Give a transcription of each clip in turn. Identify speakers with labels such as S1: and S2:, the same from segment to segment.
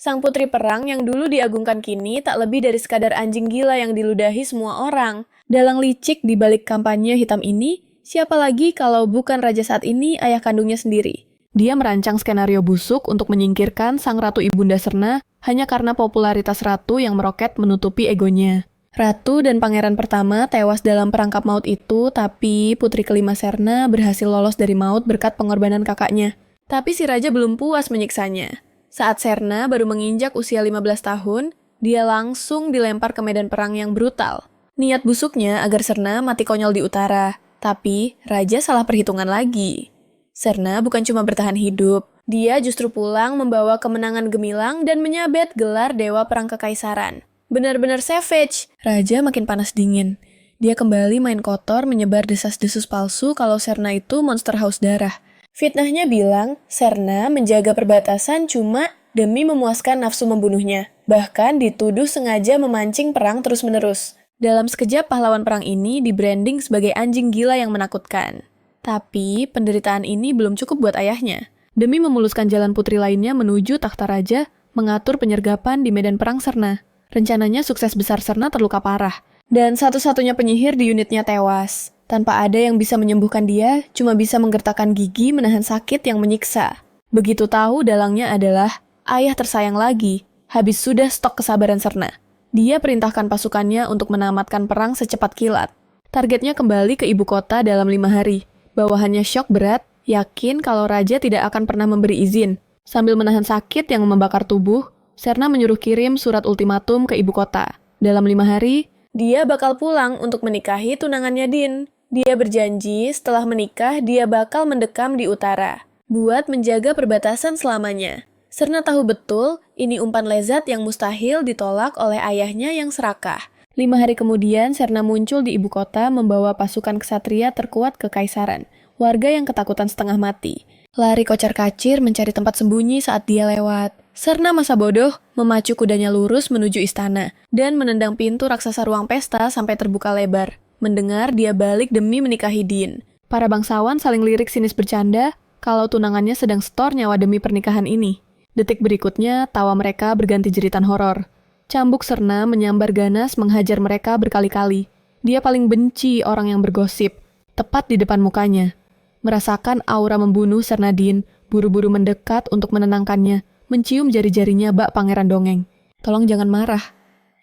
S1: Sang putri perang yang dulu diagungkan kini tak lebih dari sekadar anjing gila yang diludahi semua orang. Dalang licik di balik kampanye hitam ini, siapa lagi kalau bukan raja saat ini ayah kandungnya sendiri. Dia merancang skenario busuk untuk menyingkirkan sang ratu ibunda Serna hanya karena popularitas ratu yang meroket menutupi egonya. Ratu dan pangeran pertama tewas dalam perangkap maut itu, tapi putri kelima Serna berhasil lolos dari maut berkat pengorbanan kakaknya. Tapi si raja belum puas menyiksanya. Saat Serna baru menginjak usia 15 tahun, dia langsung dilempar ke medan perang yang brutal. Niat busuknya agar Serna mati konyol di utara, tapi raja salah perhitungan lagi. Serna bukan cuma bertahan hidup, dia justru pulang membawa kemenangan gemilang dan menyabet gelar Dewa Perang Kekaisaran. Benar-benar savage. Raja makin panas dingin. Dia kembali main kotor menyebar desas-desus palsu kalau Serna itu monster haus darah. Fitnahnya bilang, Serna menjaga perbatasan cuma demi memuaskan nafsu membunuhnya. Bahkan dituduh sengaja memancing perang terus-menerus. Dalam sekejap pahlawan perang ini di-branding sebagai anjing gila yang menakutkan. Tapi penderitaan ini belum cukup buat ayahnya. Demi memuluskan jalan putri lainnya menuju takhta raja, mengatur penyergapan di medan perang Serna. Rencananya sukses besar Serna terluka parah. Dan satu-satunya penyihir di unitnya tewas. Tanpa ada yang bisa menyembuhkan dia, cuma bisa menggertakkan gigi menahan sakit yang menyiksa. Begitu tahu dalangnya adalah ayah tersayang lagi, habis sudah stok kesabaran Serna. Dia perintahkan pasukannya untuk menamatkan perang secepat kilat. Targetnya kembali ke ibu kota dalam 5 hari. Bawahannya syok berat, yakin kalau raja tidak akan pernah memberi izin. Sambil menahan sakit yang membakar tubuh, Serna menyuruh kirim surat ultimatum ke ibu kota. Dalam 5 hari, dia bakal pulang untuk menikahi tunangannya Din. Dia berjanji setelah menikah dia bakal mendekam di utara, buat menjaga perbatasan selamanya. Serna tahu betul, ini umpan lezat yang mustahil ditolak oleh ayahnya yang serakah. 5 hari kemudian, Serna muncul di ibu kota membawa pasukan ksatria terkuat kekaisaran, warga yang ketakutan setengah mati. Lari kocar-kacir mencari tempat sembunyi saat dia lewat. Serna masa bodoh memacu kudanya lurus menuju istana, dan menendang pintu raksasa ruang pesta sampai terbuka lebar. Mendengar dia balik demi menikahi Din. Para bangsawan saling lirik sinis bercanda kalau tunangannya sedang setor nyawa demi pernikahan ini. Detik berikutnya, tawa mereka berganti jeritan horor. Cambuk Serna menyambar ganas menghajar mereka berkali-kali. Dia paling benci orang yang bergosip, tepat di depan mukanya. Merasakan aura membunuh Serna Din, buru-buru mendekat untuk menenangkannya, mencium jari-jarinya bak pangeran dongeng. Tolong jangan marah.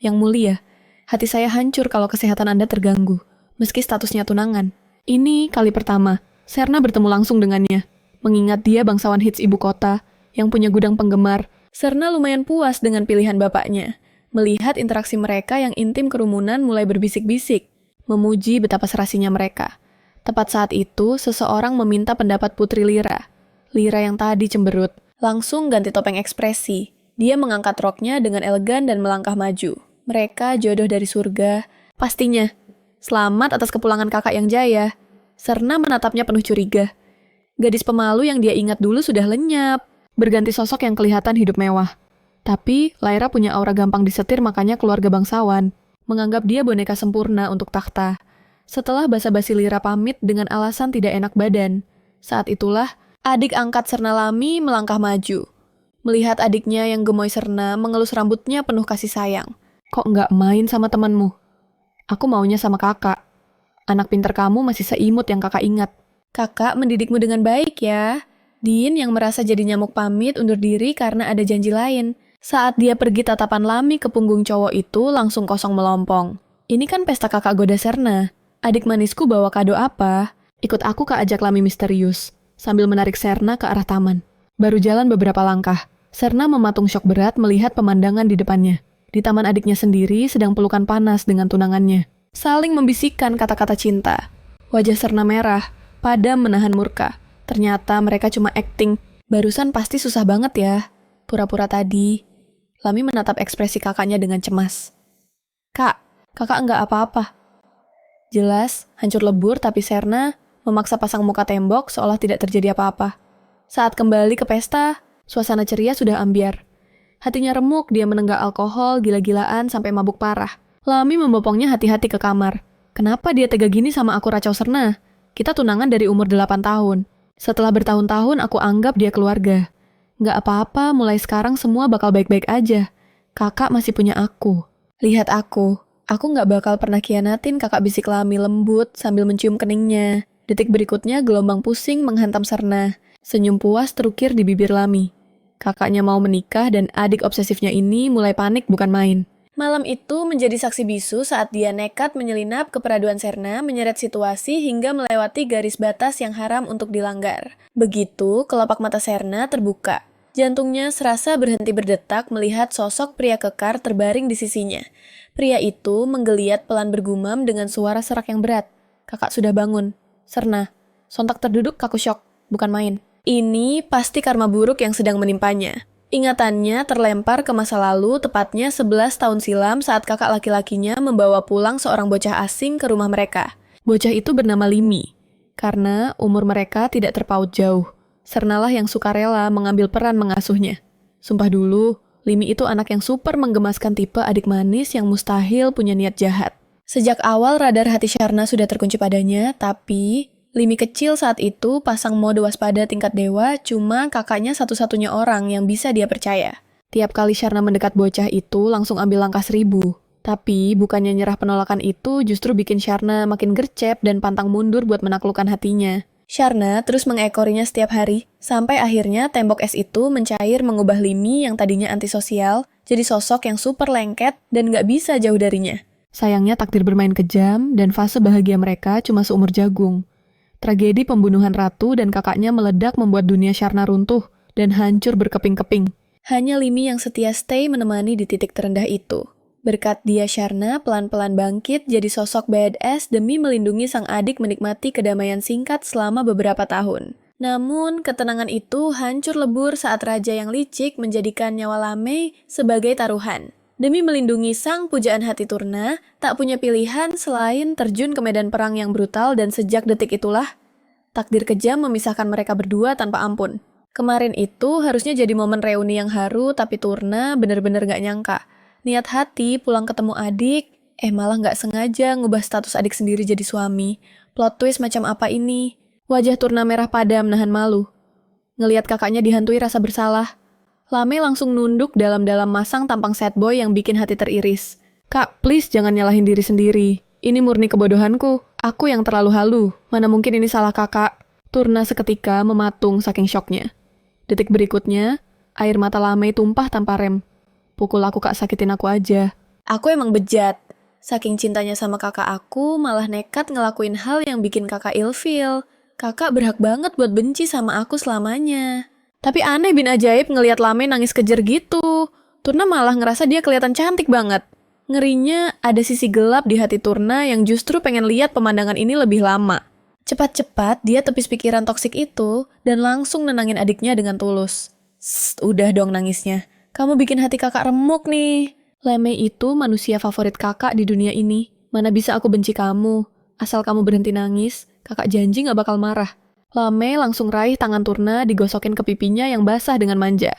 S1: Yang mulia, hati saya hancur kalau kesehatan Anda terganggu. Meski statusnya tunangan. Ini kali pertama, Serna bertemu langsung dengannya. Mengingat dia bangsawan hits ibu kota, yang punya gudang penggemar, Serna lumayan puas dengan pilihan bapaknya. Melihat interaksi mereka yang intim kerumunan mulai berbisik-bisik, memuji betapa serasinya mereka. Tepat saat itu, seseorang meminta pendapat Putri Lira. Lira yang tadi cemberut, langsung ganti topeng ekspresi. Dia mengangkat roknya dengan elegan dan melangkah maju. Mereka jodoh dari surga, pastinya. Selamat atas kepulangan kakak yang jaya. Serna menatapnya penuh curiga. Gadis pemalu yang dia ingat dulu sudah lenyap, berganti sosok yang kelihatan hidup mewah. Tapi, Lyra punya aura gampang disetir makanya keluarga bangsawan, menganggap dia boneka sempurna untuk takhta. Setelah basa-basi Lyra pamit dengan alasan tidak enak badan, saat itulah adik angkat Serna Lami melangkah maju. Melihat adiknya yang gemoy Serna mengelus rambutnya penuh kasih sayang. Kok nggak main sama temanmu? Aku maunya sama kakak. Anak pintar kamu masih seimut yang kakak ingat. Kakak mendidikmu dengan baik ya. Din yang merasa jadi nyamuk pamit undur diri karena ada janji lain. Saat dia pergi tatapan Lami ke punggung cowok itu langsung kosong melompong. Ini kan pesta kakak goda Serna. Adik manisku bawa kado apa? Ikut aku ke ajak Lami misterius. Sambil menarik Serna ke arah taman. Baru jalan beberapa langkah. Serna mematung syok berat melihat pemandangan di depannya. Di taman adiknya sendiri sedang pelukan panas dengan tunangannya. Saling membisikkan kata-kata cinta. Wajah Serna merah, padam menahan murka. Ternyata mereka cuma akting. Barusan pasti susah banget ya. Pura-pura tadi. Lami menatap ekspresi kakaknya dengan cemas. Kak, kakak enggak apa-apa. Jelas, hancur lebur tapi Serna memaksa pasang muka tembok seolah tidak terjadi apa-apa. Saat kembali ke pesta, suasana ceria sudah ambiar. Hatinya remuk, dia menenggak alkohol, gila-gilaan, sampai mabuk parah. Lami membopongnya hati-hati ke kamar. Kenapa dia tega gini sama aku Racau Serna? Kita tunangan dari umur 8 tahun. Setelah bertahun-tahun aku anggap dia keluarga. Nggak apa-apa, mulai sekarang semua bakal baik-baik aja. Kakak masih punya aku. Lihat aku nggak bakal pernah khianatin, kakak bisik Lami lembut sambil mencium keningnya. Detik berikutnya gelombang pusing menghantam Serna. Senyum puas terukir di bibir Lami. Kakaknya mau menikah dan adik obsesifnya ini mulai panik bukan main. Malam itu menjadi saksi bisu saat dia nekat menyelinap ke peraduan Serna, menyeret situasi hingga melewati garis batas yang haram untuk dilanggar. Begitu, kelopak mata Serna terbuka. Jantungnya serasa berhenti berdetak melihat sosok pria kekar terbaring di sisinya. Pria itu menggeliat pelan bergumam dengan suara serak yang berat. Kakak sudah bangun. Serna. Sontak terduduk kaku syok. Bukan main. Ini pasti karma buruk yang sedang menimpanya. Ingatannya terlempar ke masa lalu, tepatnya 11 tahun silam saat kakak laki-lakinya membawa pulang seorang bocah asing ke rumah mereka. Bocah itu bernama Limi. Karena umur mereka tidak terpaut jauh. Sernalah yang sukarela mengambil peran mengasuhnya. Sumpah dulu, Limi itu anak yang super menggemaskan tipe adik manis yang mustahil punya niat jahat. Sejak awal radar hati Sharna sudah terkunci padanya, tapi Limi kecil saat itu pasang mode waspada tingkat dewa, cuma kakaknya satu-satunya orang yang bisa dia percaya. Tiap kali Sharna mendekat bocah itu langsung ambil langkah 1000. Tapi bukannya nyerah penolakan itu justru bikin Sharna makin gercep dan pantang mundur buat menaklukkan hatinya. Sharna terus mengekorinya setiap hari, sampai akhirnya tembok es itu mencair mengubah Limi yang tadinya antisosial, jadi sosok yang super lengket dan gak bisa jauh darinya. Sayangnya takdir bermain kejam dan fase bahagia mereka cuma seumur jagung. Tragedi pembunuhan ratu dan kakaknya meledak membuat dunia Sharna runtuh dan hancur berkeping-keping. Hanya Limi yang setia stay menemani di titik terendah itu. Berkat dia Sharna pelan-pelan bangkit jadi sosok badass demi melindungi sang adik menikmati kedamaian singkat selama beberapa tahun. Namun, ketenangan itu hancur lebur saat raja yang licik menjadikan nyawa Lamei sebagai taruhan. Demi melindungi sang pujaan hati Turna, tak punya pilihan selain terjun ke medan perang yang brutal dan sejak detik itulah, takdir kejam memisahkan mereka berdua tanpa ampun. Kemarin itu harusnya jadi momen reuni yang haru, tapi Turna bener-bener gak nyangka. Niat hati pulang ketemu adik, malah gak sengaja ngubah status adik sendiri jadi suami. Plot twist macam apa ini? Wajah Turna merah padam nahan malu. Ngeliat kakaknya dihantui rasa bersalah. Lame langsung nunduk dalam-dalam masang tampang sad boy yang bikin hati teriris. Kak, please jangan nyalahin diri sendiri. Ini murni kebodohanku. Aku yang terlalu halu. Mana mungkin ini salah kakak. Turna seketika mematung saking syoknya. Detik berikutnya, air mata Lame tumpah tanpa rem. Pukul aku kak, sakitin aku aja. Aku emang bejat. Saking cintanya sama kakak aku, malah nekat ngelakuin hal yang bikin kakak ilfeel. Kakak berhak banget buat benci sama aku selamanya. Tapi aneh bin ajaib ngelihat Lame nangis kejer gitu. Turna malah ngerasa dia kelihatan cantik banget. Ngerinya ada sisi gelap di hati Turna yang justru pengen lihat pemandangan ini lebih lama. Cepat-cepat dia tepis pikiran toksik itu dan langsung nenangin adiknya dengan tulus. Udah dong nangisnya. Kamu bikin hati kakak remuk nih. Lame itu manusia favorit kakak di dunia ini. Mana bisa aku benci kamu. Asal kamu berhenti nangis, kakak janji gak bakal marah. Lame langsung raih tangan Turna digosokin ke pipinya yang basah dengan manja.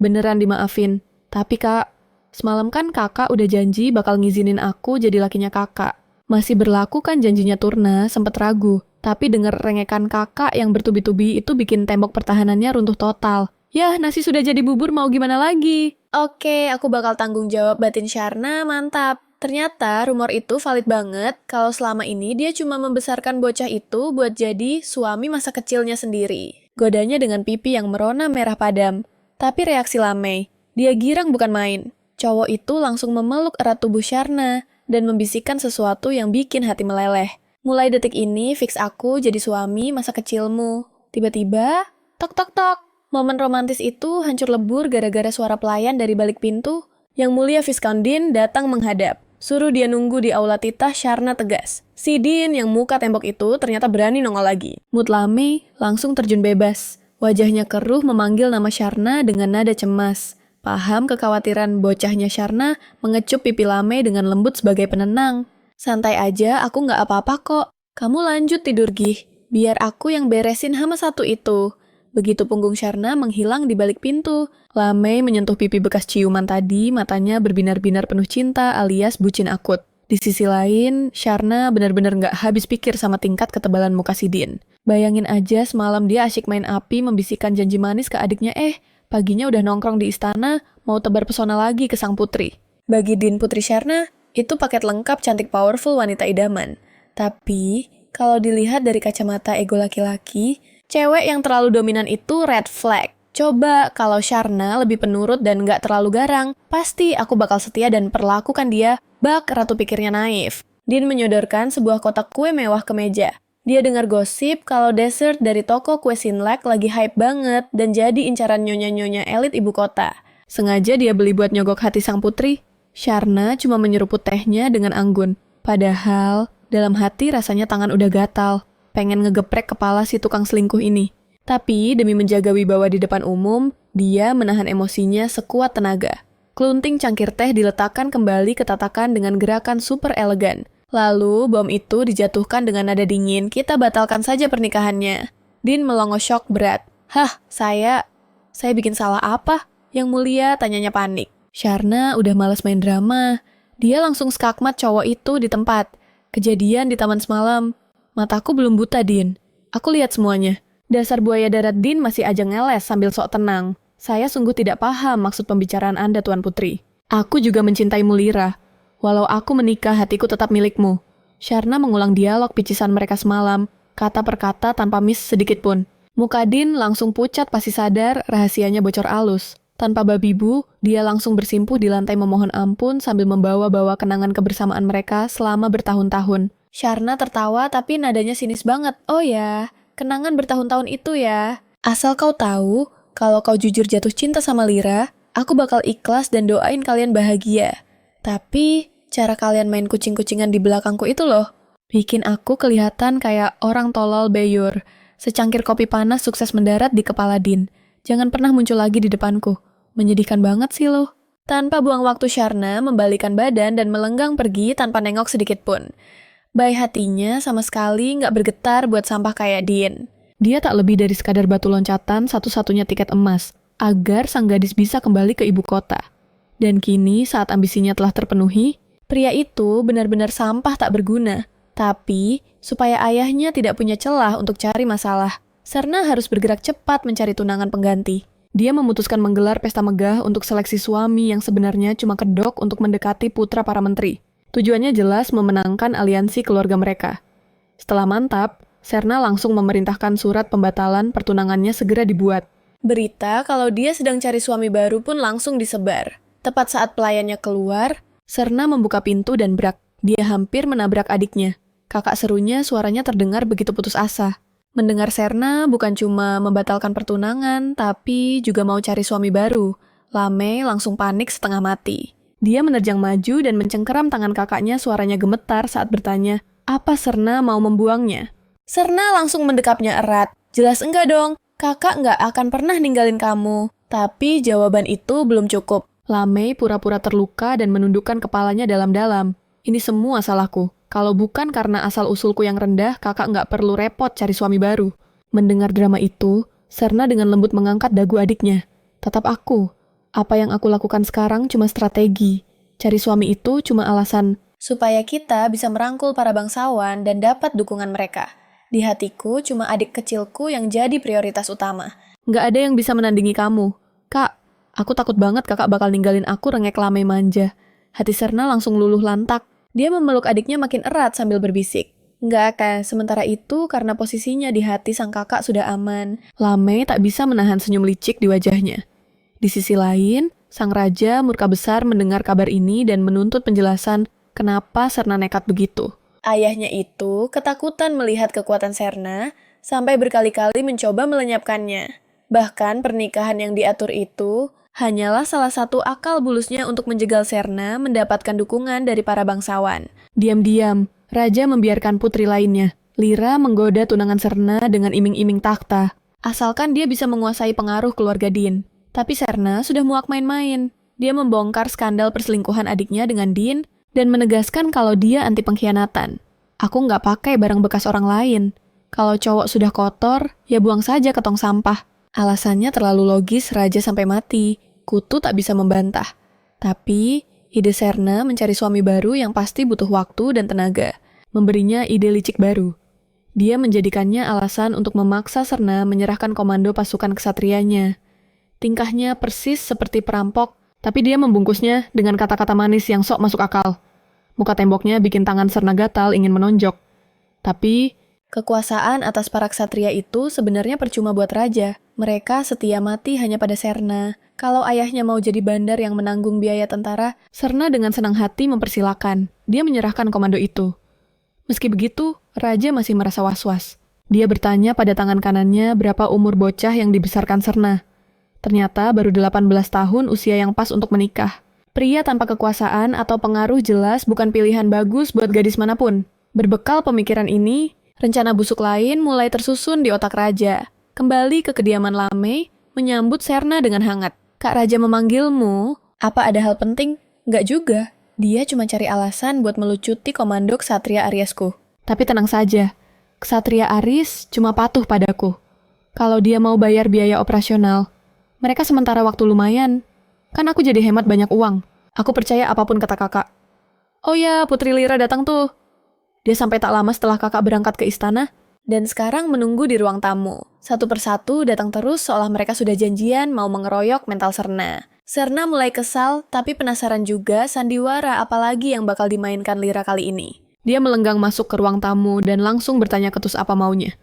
S1: Beneran dimaafin. Tapi kak, semalam kan kakak udah janji bakal ngizinin aku jadi lakinya kakak. Masih berlaku kan janjinya Turna, sempet ragu. Tapi denger rengekan kakak yang bertubi-tubi itu bikin tembok pertahanannya runtuh total. Yah, nasi sudah jadi bubur mau gimana lagi? Oke, aku bakal tanggung jawab batin Sharna, mantap. Ternyata rumor itu valid banget kalau selama ini dia cuma membesarkan bocah itu buat jadi suami masa kecilnya sendiri. Godanya dengan pipi yang merona merah padam. Tapi reaksi Lame, dia girang bukan main. Cowok itu langsung memeluk erat tubuh Sharna dan membisikkan sesuatu yang bikin hati meleleh. Mulai detik ini fix aku jadi suami masa kecilmu. Tiba-tiba, tok tok tok. Momen romantis itu hancur lebur gara-gara suara pelayan dari balik pintu. Yang mulia Viscount datang menghadap. Suruh dia nunggu di aula titah, Sharna tegas. Si Dean yang muka tembok itu ternyata berani nongol lagi. Mood Lame langsung terjun bebas. Wajahnya keruh memanggil nama Sharna dengan nada cemas. Paham kekhawatiran bocahnya Sharna mengecup pipi Lame dengan lembut sebagai penenang. Santai aja, aku nggak apa-apa kok. Kamu lanjut tidur Gih. Biar aku yang beresin hama satu itu. Begitu punggung Sharna menghilang di balik pintu, Lame menyentuh pipi bekas ciuman tadi, matanya berbinar-binar penuh cinta alias bucin akut. Di sisi lain, Sharna benar-benar nggak habis pikir sama tingkat ketebalan muka si Dean. Bayangin aja semalam dia asyik main api membisikkan janji manis ke adiknya, Paginya udah nongkrong di istana, mau tebar pesona lagi ke sang putri. Bagi Din Putri Sharna, itu paket lengkap cantik powerful wanita idaman. Tapi, kalau dilihat dari kacamata ego laki-laki, cewek yang terlalu dominan itu red flag. Coba kalau Sharna lebih penurut dan nggak terlalu garang, pasti aku bakal setia dan perlakukan dia bak ratu pikirnya naif. Din menyodorkan sebuah kotak kue mewah ke meja. Dia dengar gosip kalau dessert dari toko kue Sinlek lagi hype banget dan jadi incaran nyonya-nyonya elit ibu kota. Sengaja dia beli buat nyogok hati sang putri. Sharna cuma menyeruput tehnya dengan anggun. Padahal, dalam hati rasanya tangan udah gatal. Pengen ngegeprek kepala si tukang selingkuh ini. Tapi, demi menjaga wibawa di depan umum, dia menahan emosinya sekuat tenaga. Kelunting cangkir teh diletakkan kembali ke tatakan dengan gerakan super elegan. Lalu, bom itu dijatuhkan dengan nada dingin, kita batalkan saja pernikahannya. Din melongo syok berat. Hah, saya bikin salah apa? Yang mulia tanyanya panik. Sharna udah malas main drama. Dia langsung skakmat cowok itu di tempat. Kejadian di taman semalam. Mataku belum buta, Din. Aku lihat semuanya. Dasar buaya darat Din masih aja ngeles sambil sok tenang. Saya sungguh tidak paham maksud pembicaraan Anda, Tuan Putri. Aku juga mencintaimu, Lira. Walau aku menikah, hatiku tetap milikmu. Sharna mengulang dialog picisan mereka semalam, kata per kata tanpa miss sedikit pun. Muka Din langsung pucat pasti sadar rahasianya bocor alus. Tanpa babi bu, dia langsung bersimpuh di lantai memohon ampun sambil membawa-bawa kenangan kebersamaan mereka selama bertahun-tahun. Sharna tertawa tapi nadanya sinis banget. Oh ya, kenangan bertahun-tahun itu ya. Asal kau tahu, kalau kau jujur jatuh cinta sama Lira, aku bakal ikhlas dan doain kalian bahagia. Tapi, cara kalian main kucing-kucingan di belakangku itu loh, bikin aku kelihatan kayak orang tolol beyur. Secangkir kopi panas sukses mendarat di kepala Din. Jangan pernah muncul lagi di depanku. Menyedihkan banget sih lo. Tanpa buang waktu, Sharna membalikan badan dan melenggang pergi tanpa nengok sedikit pun. Baik hatinya sama sekali nggak bergetar buat sampah kayak Din. Dia tak lebih dari sekadar batu loncatan satu-satunya tiket emas, agar sang gadis bisa kembali ke ibu kota. Dan kini saat ambisinya telah terpenuhi, pria itu benar-benar sampah tak berguna. Tapi, supaya ayahnya tidak punya celah untuk cari masalah, Sharna harus bergerak cepat mencari tunangan pengganti. Dia memutuskan menggelar pesta megah untuk seleksi suami yang sebenarnya cuma kedok untuk mendekati putra para menteri. Tujuannya jelas memenangkan aliansi keluarga mereka. Setelah mantap, Sharna langsung memerintahkan surat pembatalan pertunangannya segera dibuat. Berita kalau dia sedang cari suami baru pun langsung disebar. Tepat saat pelayannya keluar, Sharna membuka pintu dan brak. Dia hampir menabrak adiknya. Kakak serunya suaranya terdengar begitu putus asa. Mendengar Sharna bukan cuma membatalkan pertunangan, tapi juga mau cari suami baru. Lame langsung panik setengah mati. Dia menerjang maju dan mencengkeram tangan kakaknya, suaranya gemetar saat bertanya, apa Sharna mau membuangnya? Sharna langsung mendekapnya erat. Jelas enggak dong, kakak enggak akan pernah ninggalin kamu. Tapi jawaban itu belum cukup. Lame pura-pura terluka dan menundukkan kepalanya dalam-dalam. Ini semua salahku. Kalau bukan karena asal-usulku yang rendah, kakak nggak perlu repot cari suami baru. Mendengar drama itu, Sharna dengan lembut mengangkat dagu adiknya. Tetap aku. Apa yang aku lakukan sekarang cuma strategi. Cari suami itu cuma alasan supaya kita bisa merangkul para bangsawan dan dapat dukungan mereka. Di hatiku cuma adik kecilku yang jadi prioritas utama. Nggak ada yang bisa menandingi kamu. Kak, aku takut banget kakak bakal ninggalin aku rengek Lame manja. Hati Sharna langsung luluh lantak. Dia memeluk adiknya makin erat sambil berbisik. Nggak akan, sementara itu karena posisinya di hati sang kakak sudah aman. Lame tak bisa menahan senyum licik di wajahnya. Di sisi lain, sang raja murka besar mendengar kabar ini dan menuntut penjelasan kenapa Sharna nekat begitu. Ayahnya itu ketakutan melihat kekuatan Sharna sampai berkali-kali mencoba melenyapkannya. Bahkan pernikahan yang diatur itu hanyalah salah satu akal bulusnya untuk menjegal Sharna mendapatkan dukungan dari para bangsawan. Diam-diam, raja membiarkan putri lainnya. Lira menggoda tunangan Sharna dengan iming-iming takhta, asalkan dia bisa menguasai pengaruh keluarga Din. Tapi Sharna sudah muak main-main. Dia membongkar skandal perselingkuhan adiknya dengan Din dan menegaskan kalau dia anti pengkhianatan. Aku nggak pakai barang bekas orang lain. Kalau cowok sudah kotor, ya buang saja ke tong sampah. Alasannya terlalu logis, raja sampai mati. Kutu tak bisa membantah. Tapi, ide Sharna mencari suami baru yang pasti butuh waktu dan tenaga. Memberinya ide licik baru. Dia menjadikannya alasan untuk memaksa Sharna menyerahkan komando pasukan kesatrianya. Tingkahnya persis seperti perampok, tapi dia membungkusnya dengan kata-kata manis yang sok masuk akal. Muka temboknya bikin tangan Serna gatal ingin menonjok. Tapi, kekuasaan atas para ksatria itu sebenarnya percuma buat raja. Mereka setia mati hanya pada Serna. Kalau ayahnya mau jadi bandar yang menanggung biaya tentara, Serna dengan senang hati mempersilakan. Dia menyerahkan komando itu. Meski begitu, raja masih merasa was-was. Dia bertanya pada tangan kanannya berapa umur bocah yang dibesarkan Serna. Ternyata baru 18 tahun usia yang pas untuk menikah. Pria tanpa kekuasaan atau pengaruh jelas bukan pilihan bagus buat gadis manapun. Berbekal pemikiran ini, rencana busuk lain mulai tersusun di otak raja. Kembali ke kediaman Lamei, menyambut Serna dengan hangat. Kak Raja memanggilmu, apa ada hal penting? Nggak juga. Dia cuma cari alasan buat melucuti komando Ksatria Arisku. Tapi tenang saja, Ksatria Aris cuma patuh padaku. Kalau dia mau bayar biaya operasional, mereka sementara waktu lumayan. Kan aku jadi hemat banyak uang. Aku percaya apapun kata kakak. Oh ya, Putri Lira datang tuh. Dia sampai tak lama setelah kakak berangkat ke istana, dan sekarang menunggu di ruang tamu. Satu persatu datang terus seolah mereka sudah janjian mau mengeroyok mental Serna. Serna mulai kesal, tapi penasaran juga sandiwara apalagi yang bakal dimainkan Lira kali ini. Dia melenggang masuk ke ruang tamu dan langsung bertanya ketus apa maunya.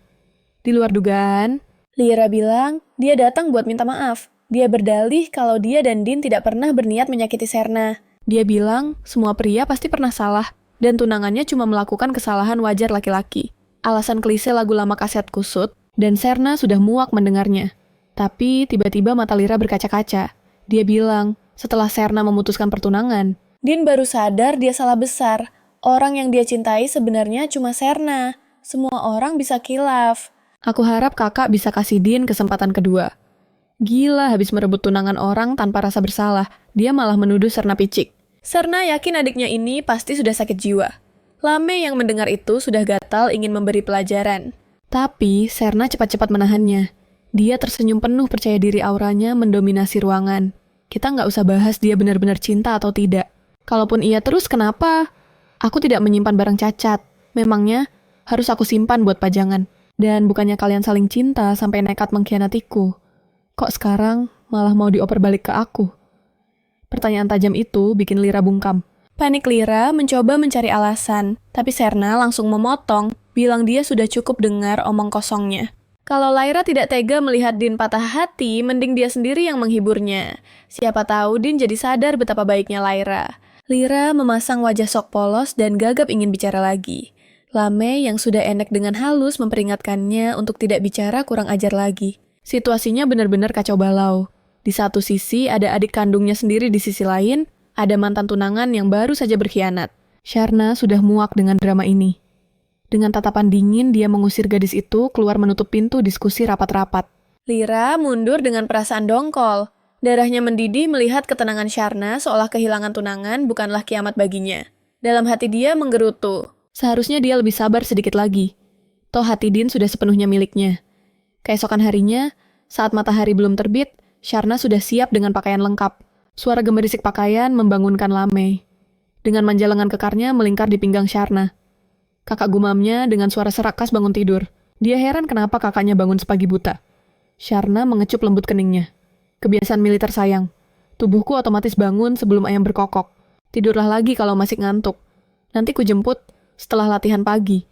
S1: Di luar dugaan, Lira bilang dia datang buat minta maaf. Dia berdalih kalau dia dan Din tidak pernah berniat menyakiti Serna. Dia bilang semua pria pasti pernah salah, dan tunangannya cuma melakukan kesalahan wajar laki-laki. Alasan klise lagu lama kaset kusut, dan Serna sudah muak mendengarnya. Tapi tiba-tiba mata Lira berkaca-kaca. Dia bilang, setelah Serna memutuskan pertunangan, Din baru sadar dia salah besar. Orang yang dia cintai sebenarnya cuma Serna. Semua orang bisa khilaf. Aku harap kakak bisa kasih Din kesempatan kedua. Gila, habis merebut tunangan orang tanpa rasa bersalah, dia malah menuduh Serna picik. Serna yakin adiknya ini pasti sudah sakit jiwa. Lame yang mendengar itu sudah gatal ingin memberi pelajaran. Tapi Serna cepat-cepat menahannya. Dia tersenyum penuh percaya diri auranya mendominasi ruangan. Kita nggak usah bahas dia benar-benar cinta atau tidak. Kalaupun iya terus kenapa? Aku tidak menyimpan barang cacat. Memangnya harus aku simpan buat pajangan. Dan bukannya kalian saling cinta sampai nekat mengkhianatiku. Kok sekarang malah mau dioper balik ke aku? Pertanyaan tajam itu bikin Lira bungkam. Panik Lira mencoba mencari alasan, tapi Serna langsung memotong, bilang dia sudah cukup dengar omong kosongnya. Kalau Lyra tidak tega melihat Din patah hati, mending dia sendiri yang menghiburnya. Siapa tahu Din jadi sadar betapa baiknya Lyra. Lira memasang wajah sok polos dan gagap ingin bicara lagi. Lame yang sudah enek dengan halus memperingatkannya untuk tidak bicara kurang ajar lagi. Situasinya benar-benar kacau balau. Di satu sisi ada adik kandungnya sendiri, di sisi lain ada mantan tunangan yang baru saja berkhianat. Sharna sudah muak dengan drama ini. Dengan tatapan dingin, dia mengusir gadis itu keluar menutup pintu diskusi rapat-rapat. Lira mundur dengan perasaan dongkol. Darahnya mendidih melihat ketenangan Sharna seolah kehilangan tunangan bukanlah kiamat baginya. Dalam hati dia menggerutu. Seharusnya dia lebih sabar sedikit lagi. Toh hati Din sudah sepenuhnya miliknya. Keesokan harinya, saat matahari belum terbit, Sharna sudah siap dengan pakaian lengkap. Suara gemerisik pakaian membangunkan Lame. Dengan manja lengan kekarnya melingkar di pinggang Sharna. Kakak gumamnya dengan suara serakas bangun tidur. Dia heran kenapa kakaknya bangun sepagi buta. Sharna mengecup lembut keningnya. Kebiasaan militer sayang. Tubuhku otomatis bangun sebelum ayam berkokok. Tidurlah lagi kalau masih ngantuk. Nanti ku jemput setelah latihan pagi.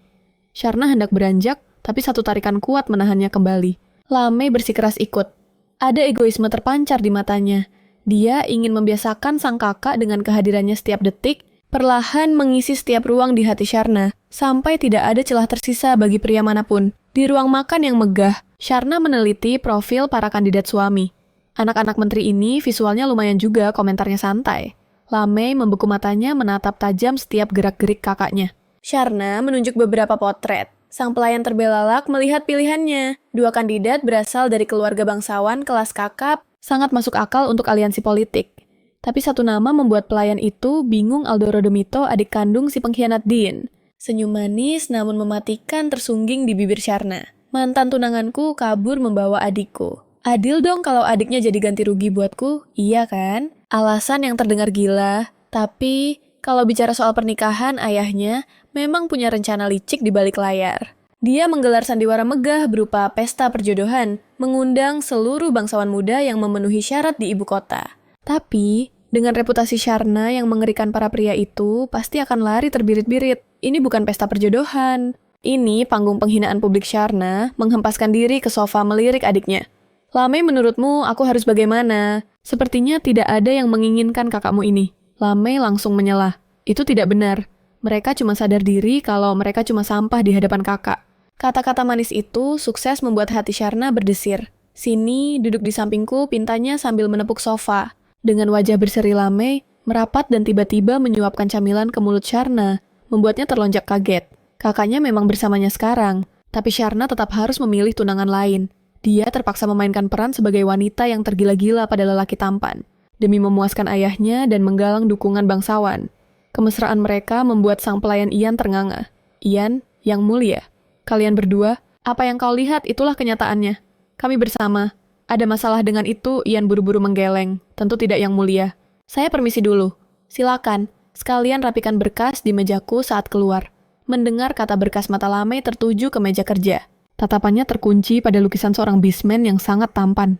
S1: Sharna hendak beranjak, tapi satu tarikan kuat menahannya kembali. Lame bersikeras ikut. Ada egoisme terpancar di matanya. Dia ingin membiasakan sang kakak dengan kehadirannya setiap detik, perlahan mengisi setiap ruang di hati Sharna, sampai tidak ada celah tersisa bagi pria manapun. Di ruang makan yang megah, Sharna meneliti profil para kandidat suami. Anak-anak menteri ini visualnya lumayan juga, komentarnya santai. Lame membeku matanya menatap tajam setiap gerak-gerik kakaknya. Sharna menunjuk beberapa potret. Sang pelayan terbelalak melihat pilihannya. Dua kandidat berasal dari keluarga bangsawan kelas kakap, sangat masuk akal untuk aliansi politik. Tapi satu nama membuat pelayan itu bingung. Aldoro Demito, adik kandung si pengkhianat Din. Senyum manis namun mematikan tersungging di bibir Sharna. Mantan tunanganku kabur membawa adikku. Adil dong kalau adiknya jadi ganti rugi buatku, iya kan? Alasan yang terdengar gila, tapi kalau bicara soal pernikahan ayahnya memang punya rencana licik di balik layar. Dia menggelar sandiwara megah berupa pesta perjodohan, mengundang seluruh bangsawan muda yang memenuhi syarat di ibu kota. Tapi, dengan reputasi Sharna yang mengerikan para pria itu, pasti akan lari terbirit-birit. Ini bukan pesta perjodohan. Ini panggung penghinaan publik Sharna menghempaskan diri ke sofa melirik adiknya. Lamei, menurutmu aku harus bagaimana? Sepertinya tidak ada yang menginginkan kakakmu ini. Lamei langsung menyelah. Itu tidak benar. Mereka cuma sadar diri kalau mereka cuma sampah di hadapan kakak. Kata-kata manis itu sukses membuat hati Sharna berdesir. Sini, duduk di sampingku, pintanya sambil menepuk sofa. Dengan wajah berseri Lamei, merapat dan tiba-tiba menyuapkan camilan ke mulut Sharna, membuatnya terlonjak kaget. Kakaknya memang bersamanya sekarang, tapi Sharna tetap harus memilih tunangan lain. Dia terpaksa memainkan peran sebagai wanita yang tergila-gila pada lelaki tampan, demi memuaskan ayahnya dan menggalang dukungan bangsawan. Kemesraan mereka membuat sang pelayan Ian ternganga. Ian, yang mulia. Kalian berdua, apa yang kau lihat itulah kenyataannya. Kami bersama. Ada masalah dengan itu, Ian buru-buru menggeleng. Tentu tidak yang mulia. Saya permisi dulu. Silakan, sekalian rapikan berkas di mejaku saat keluar. Mendengar kata berkas mata Lamei tertuju ke meja kerja. Tatapannya terkunci pada lukisan seorang bisman yang sangat tampan.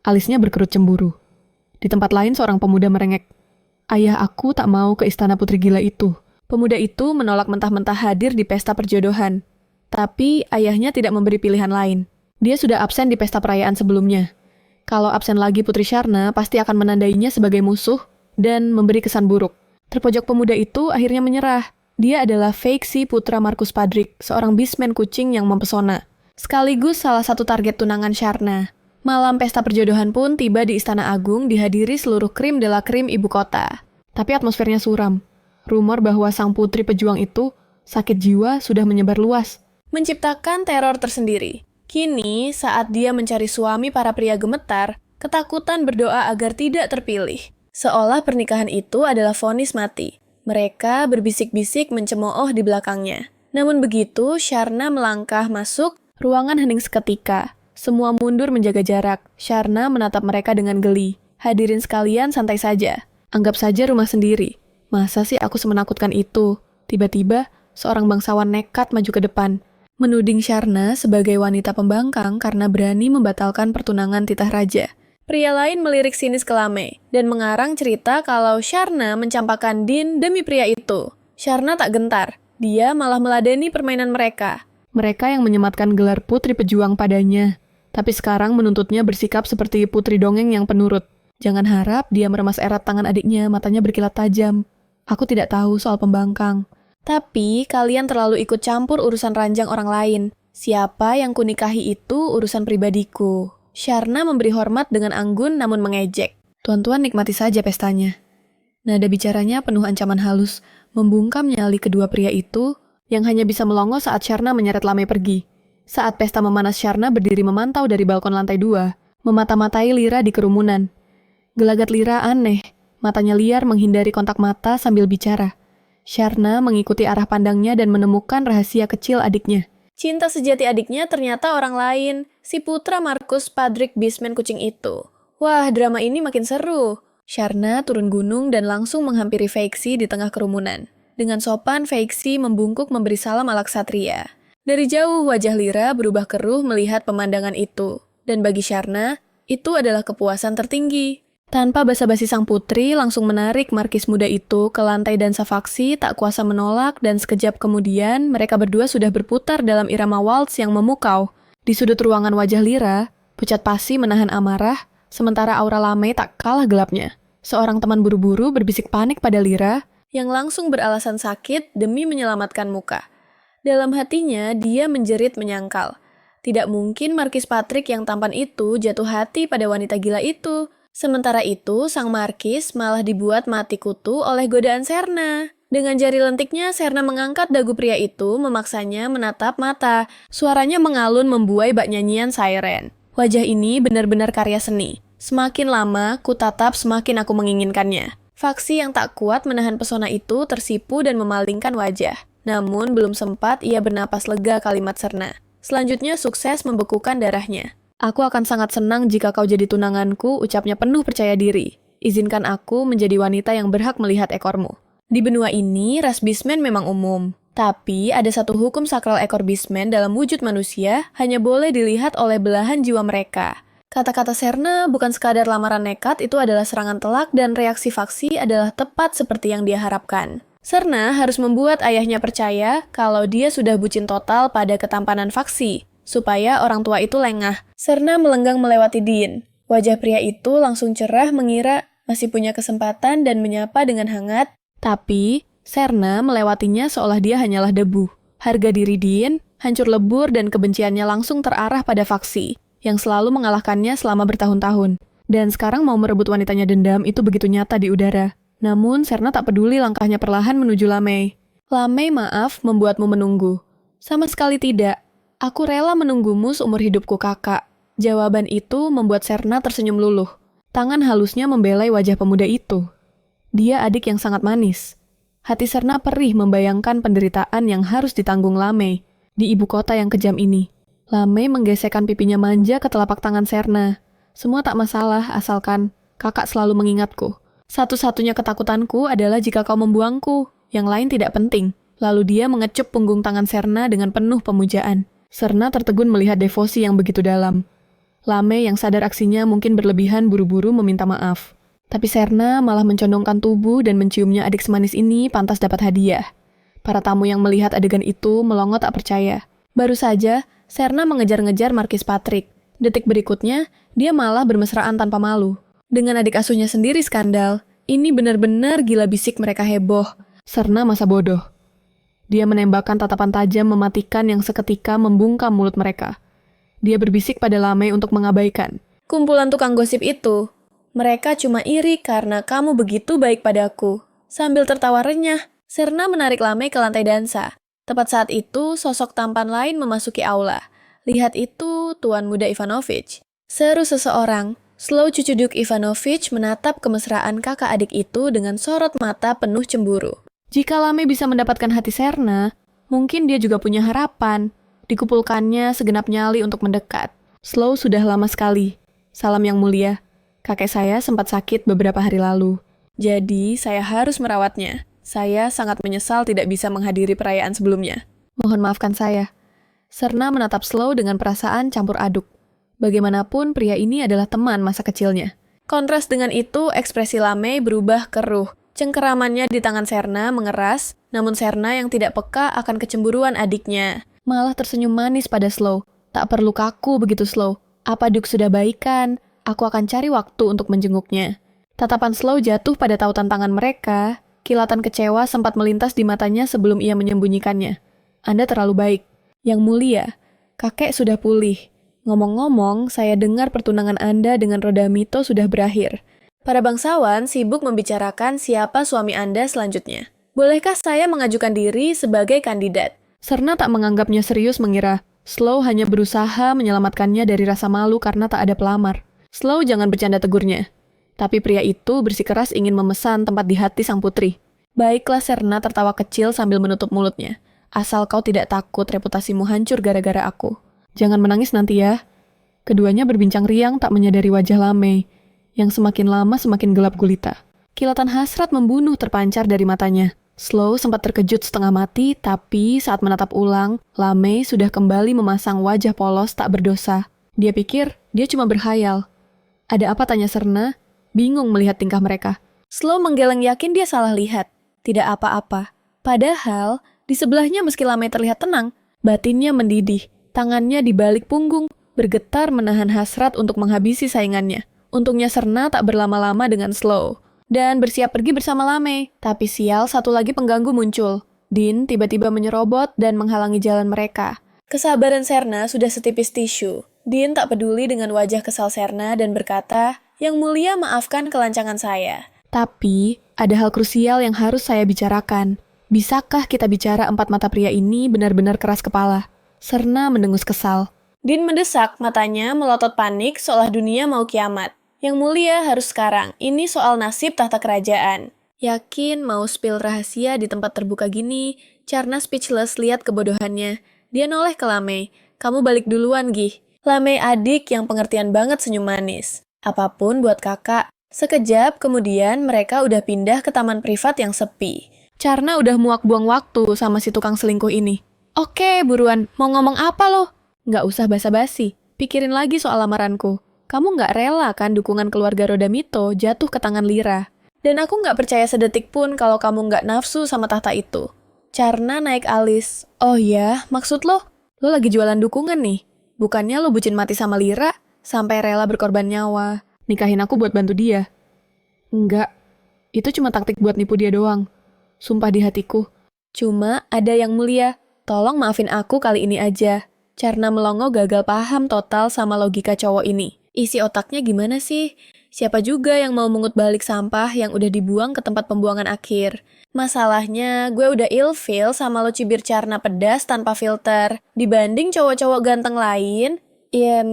S1: Alisnya berkerut cemburu. Di tempat lain seorang pemuda merengek. Ayah aku tak mau ke istana putri gila itu. Pemuda itu menolak mentah-mentah hadir di pesta perjodohan. Tapi ayahnya tidak memberi pilihan lain. Dia sudah absen di pesta perayaan sebelumnya. Kalau absen lagi Putri Sharna, pasti akan menandainya sebagai musuh dan memberi kesan buruk. Terpojok pemuda itu akhirnya menyerah. Dia adalah Feixi putra Markus Padrik, seorang bisman kucing yang mempesona. Sekaligus salah satu target tunangan Sharna. Malam pesta perjodohan pun tiba di Istana Agung dihadiri seluruh krim de la krim ibu kota. Tapi atmosfernya suram. Rumor bahwa sang putri pejuang itu sakit jiwa sudah menyebar luas, menciptakan teror tersendiri. Kini, saat dia mencari suami para pria gemetar, ketakutan berdoa agar tidak terpilih. Seolah pernikahan itu adalah vonis mati. Mereka berbisik-bisik mencemooh di belakangnya. Namun begitu, Sharna melangkah masuk ruangan hening seketika. Semua mundur menjaga jarak. Sharna menatap mereka dengan geli. Hadirin sekalian, santai saja. Anggap saja rumah sendiri. Masa sih aku semenakutkan itu? Tiba-tiba, seorang bangsawan nekat maju ke depan, menuding Sharna sebagai wanita pembangkang karena berani membatalkan pertunangan titah raja. Pria lain melirik sinis ke Lamei dan mengarang cerita kalau Sharna mencampakkan Din demi pria itu. Sharna tak gentar, dia malah meladeni permainan mereka. Mereka yang menyematkan gelar putri pejuang padanya, tapi sekarang menuntutnya bersikap seperti putri dongeng yang penurut. Jangan harap dia meremas erat tangan adiknya, matanya berkilat tajam. Aku tidak tahu soal pembangkang. Tapi, kalian terlalu ikut campur urusan ranjang orang lain. Siapa yang kunikahi itu urusan pribadiku. Sharna memberi hormat dengan anggun namun mengejek. Tuan-tuan nikmati saja pestanya. Nada bicaranya penuh ancaman halus, membungkam nyali kedua pria itu yang hanya bisa melongo saat Sharna menyeret Lamei pergi. Saat pesta memanas, Sharna berdiri memantau dari balkon lantai 2, memata-matai Lira di kerumunan. Gelagat Lira aneh, matanya liar menghindari kontak mata sambil bicara. Sharna mengikuti arah pandangnya dan menemukan rahasia kecil adiknya. Cinta sejati adiknya ternyata orang lain, si putra Markus Padrik bisman kucing itu. Wah, drama ini makin seru. Sharna turun gunung dan langsung menghampiri Feixi di tengah kerumunan. Dengan sopan, Feixi membungkuk memberi salam ala ksatria. Dari jauh, wajah Lira berubah keruh melihat pemandangan itu. Dan bagi Sharna, itu adalah kepuasan tertinggi. Tanpa basa-basi sang putri langsung menarik markis muda itu ke lantai dansa faksi tak kuasa menolak dan sekejap kemudian mereka berdua sudah berputar dalam irama waltz yang memukau. Di sudut ruangan wajah Lira, pucat pasi menahan amarah, sementara aura Lamei tak kalah gelapnya. Seorang teman buru-buru berbisik panik pada Lira yang langsung beralasan sakit demi menyelamatkan muka. Dalam hatinya dia menjerit menyangkal. Tidak mungkin Markis Padrik yang tampan itu jatuh hati pada wanita gila itu. Sementara itu, sang markis malah dibuat mati kutu oleh godaan Serna. Dengan jari lentiknya, Serna mengangkat dagu pria itu, memaksanya menatap mata. Suaranya mengalun membuai bak nyanyian siren. Wajah ini benar-benar karya seni. Semakin lama, ku tatap semakin aku menginginkannya. Faksi yang tak kuat menahan pesona itu tersipu dan memalingkan wajah. Namun, belum sempat ia bernapas lega kalimat Serna. Selanjutnya, sukses membekukan darahnya. Aku akan sangat senang jika kau jadi tunanganku, ucapnya penuh percaya diri. Izinkan aku menjadi wanita yang berhak melihat ekormu. Di benua ini, ras bisman memang umum. Tapi ada satu hukum sakral ekor beastman dalam wujud manusia hanya boleh dilihat oleh belahan jiwa mereka. Kata-kata Serna bukan sekadar lamaran nekat, itu adalah serangan telak dan reaksi faksi adalah tepat seperti yang dia harapkan. Serna harus membuat ayahnya percaya kalau dia sudah bucin total pada ketampanan faksi, supaya orang tua itu lengah. Serna melenggang melewati Dean. Wajah pria itu langsung cerah mengira masih punya kesempatan dan menyapa dengan hangat, tapi Serna melewatinya seolah dia hanyalah debu. Harga diri Dean hancur lebur dan kebenciannya langsung terarah pada faksi yang selalu mengalahkannya selama bertahun-tahun. Dan sekarang mau merebut wanitanya dendam itu begitu nyata di udara. Namun Serna tak peduli langkahnya perlahan menuju Lamei. Lamei, maaf membuatmu menunggu. Sama sekali tidak. Aku rela menunggumu seumur hidupku, kakak. Jawaban itu membuat Serna tersenyum luluh. Tangan halusnya membelai wajah pemuda itu. Dia adik yang sangat manis. Hati Serna perih membayangkan penderitaan yang harus ditanggung Lamei di ibu kota yang kejam ini. Lamei menggesekkan pipinya manja ke telapak tangan Serna. Semua tak masalah asalkan kakak selalu mengingatku. Satu-satunya ketakutanku adalah jika kau membuangku. Yang lain tidak penting. Lalu dia mengecup punggung tangan Serna dengan penuh pemujaan. Serna tertegun melihat devosi yang begitu dalam. Lamei yang sadar aksinya mungkin berlebihan buru-buru meminta maaf. Tapi Serna malah mencondongkan tubuh dan menciumnya adik semanis ini pantas dapat hadiah. Para tamu yang melihat adegan itu melongo tak percaya. Baru saja, Serna mengejar-ngejar Markis Patrick. Detik berikutnya, dia malah bermesraan tanpa malu. Dengan adik asuhnya sendiri skandal. Ini benar-benar gila bisik mereka heboh. Serna masa bodoh. Dia menembakkan tatapan tajam mematikan yang seketika membungkam mulut mereka. Dia berbisik pada Lamei untuk mengabaikan. Kumpulan tukang gosip itu. Mereka cuma iri karena kamu begitu baik padaku. Sambil tertawa renyah, Serna menarik Lamei ke lantai dansa. Tepat saat itu, sosok tampan lain memasuki aula. Lihat itu, Tuan Muda Ivanovich. Seru seseorang. Slow cucu Duke Ivanovich menatap kemesraan kakak adik itu dengan sorot mata penuh cemburu. Jika Lamei bisa mendapatkan hati Serna, mungkin dia juga punya harapan. Dikumpulkannya segenap nyali untuk mendekat. Slow sudah lama sekali. Salam yang mulia. Kakek saya sempat sakit beberapa hari lalu. Jadi, saya harus merawatnya. Saya sangat menyesal tidak bisa menghadiri perayaan sebelumnya. Mohon maafkan saya. Serna menatap Slow dengan perasaan campur aduk. Bagaimanapun, pria ini adalah teman masa kecilnya. Kontras dengan itu, ekspresi Lamei berubah keruh. Cengkeramannya di tangan Serna mengeras, namun Serna yang tidak peka akan kecemburuan adiknya. Malah tersenyum manis pada Slow. Tak perlu kaku begitu Slow. Apa Duke sudah baikan? Aku akan cari waktu untuk menjenguknya. Tatapan Slow jatuh pada tautan tangan mereka. Kilatan kecewa sempat melintas di matanya sebelum ia menyembunyikannya. Anda terlalu baik. Yang mulia, kakek sudah pulih. Ngomong-ngomong, saya dengar pertunangan Anda dengan Rodamito sudah berakhir. Para bangsawan sibuk membicarakan siapa suami Anda selanjutnya. Bolehkah saya mengajukan diri sebagai kandidat? Serna tak menganggapnya serius mengira Slow hanya berusaha menyelamatkannya dari rasa malu karena tak ada pelamar. Slow jangan bercanda tegurnya. Tapi pria itu bersikeras ingin memesan tempat di hati sang putri. Baiklah, Serna tertawa kecil sambil menutup mulutnya. Asal kau tidak takut reputasimu hancur gara-gara aku. Jangan menangis nanti ya. Keduanya berbincang riang tak menyadari wajah Lamei, yang semakin lama semakin gelap gulita. Kilatan hasrat membunuh terpancar dari matanya. Slow sempat terkejut setengah mati, tapi saat menatap ulang, Lamei sudah kembali memasang wajah polos tak berdosa. Dia pikir dia cuma berkhayal. Ada apa, tanya Serna, bingung melihat tingkah mereka. Slow menggeleng yakin dia salah lihat. Tidak apa-apa. Padahal, di sebelahnya meski Lamei terlihat tenang, batinnya mendidih. Tangannya di balik punggung, bergetar menahan hasrat untuk menghabisi saingannya. Untungnya Serna tak berlama-lama dengan Slow, dan bersiap pergi bersama Lamei. Tapi sial, satu lagi pengganggu muncul. Dean tiba-tiba menyerobot dan menghalangi jalan mereka. Kesabaran Serna sudah setipis tisu. Dean tak peduli dengan wajah kesal Serna dan berkata, "Yang mulia, maafkan kelancangan saya. Tapi, ada hal krusial yang harus saya bicarakan. Bisakah kita bicara empat mata pria ini benar-benar keras kepala?" Serna mendengus kesal. Dean mendesak, matanya melotot panik seolah dunia mau kiamat. "Yang mulia harus sekarang, ini soal nasib tahta kerajaan." Yakin mau spill rahasia di tempat terbuka gini, Charna speechless lihat kebodohannya. Dia noleh ke Lamei. "Kamu balik duluan, Gih." Lamei adik yang pengertian banget senyum manis. Apapun buat kakak. Sekejap kemudian mereka udah pindah ke taman privat yang sepi. Charna udah muak buang waktu sama si tukang selingkuh ini. Oke, buruan. Mau ngomong apa lo? Nggak usah basa-basi. Pikirin lagi soal lamaranku. Kamu nggak rela kan dukungan keluarga Rodamito jatuh ke tangan Lira. Dan aku nggak percaya sedetik pun kalau kamu nggak nafsu sama tahta itu. Charna naik alis. Oh ya, maksud lo? Lo lagi jualan dukungan nih. Bukannya lo bucin mati sama Lira, sampai rela berkorban nyawa. Nikahin aku buat bantu dia. Enggak, itu cuma taktik buat nipu dia doang. Sumpah di hatiku. Cuma ada yang mulia. Tolong maafin aku kali ini aja. Charna melongo gagal paham total sama logika cowok ini. Isi otaknya gimana sih? Siapa juga yang mau mengut balik sampah yang udah dibuang ke tempat pembuangan akhir? Masalahnya, gue udah ilfeel sama lo cibir Charna pedas tanpa filter. Dibanding cowok-cowok ganteng lain, ya...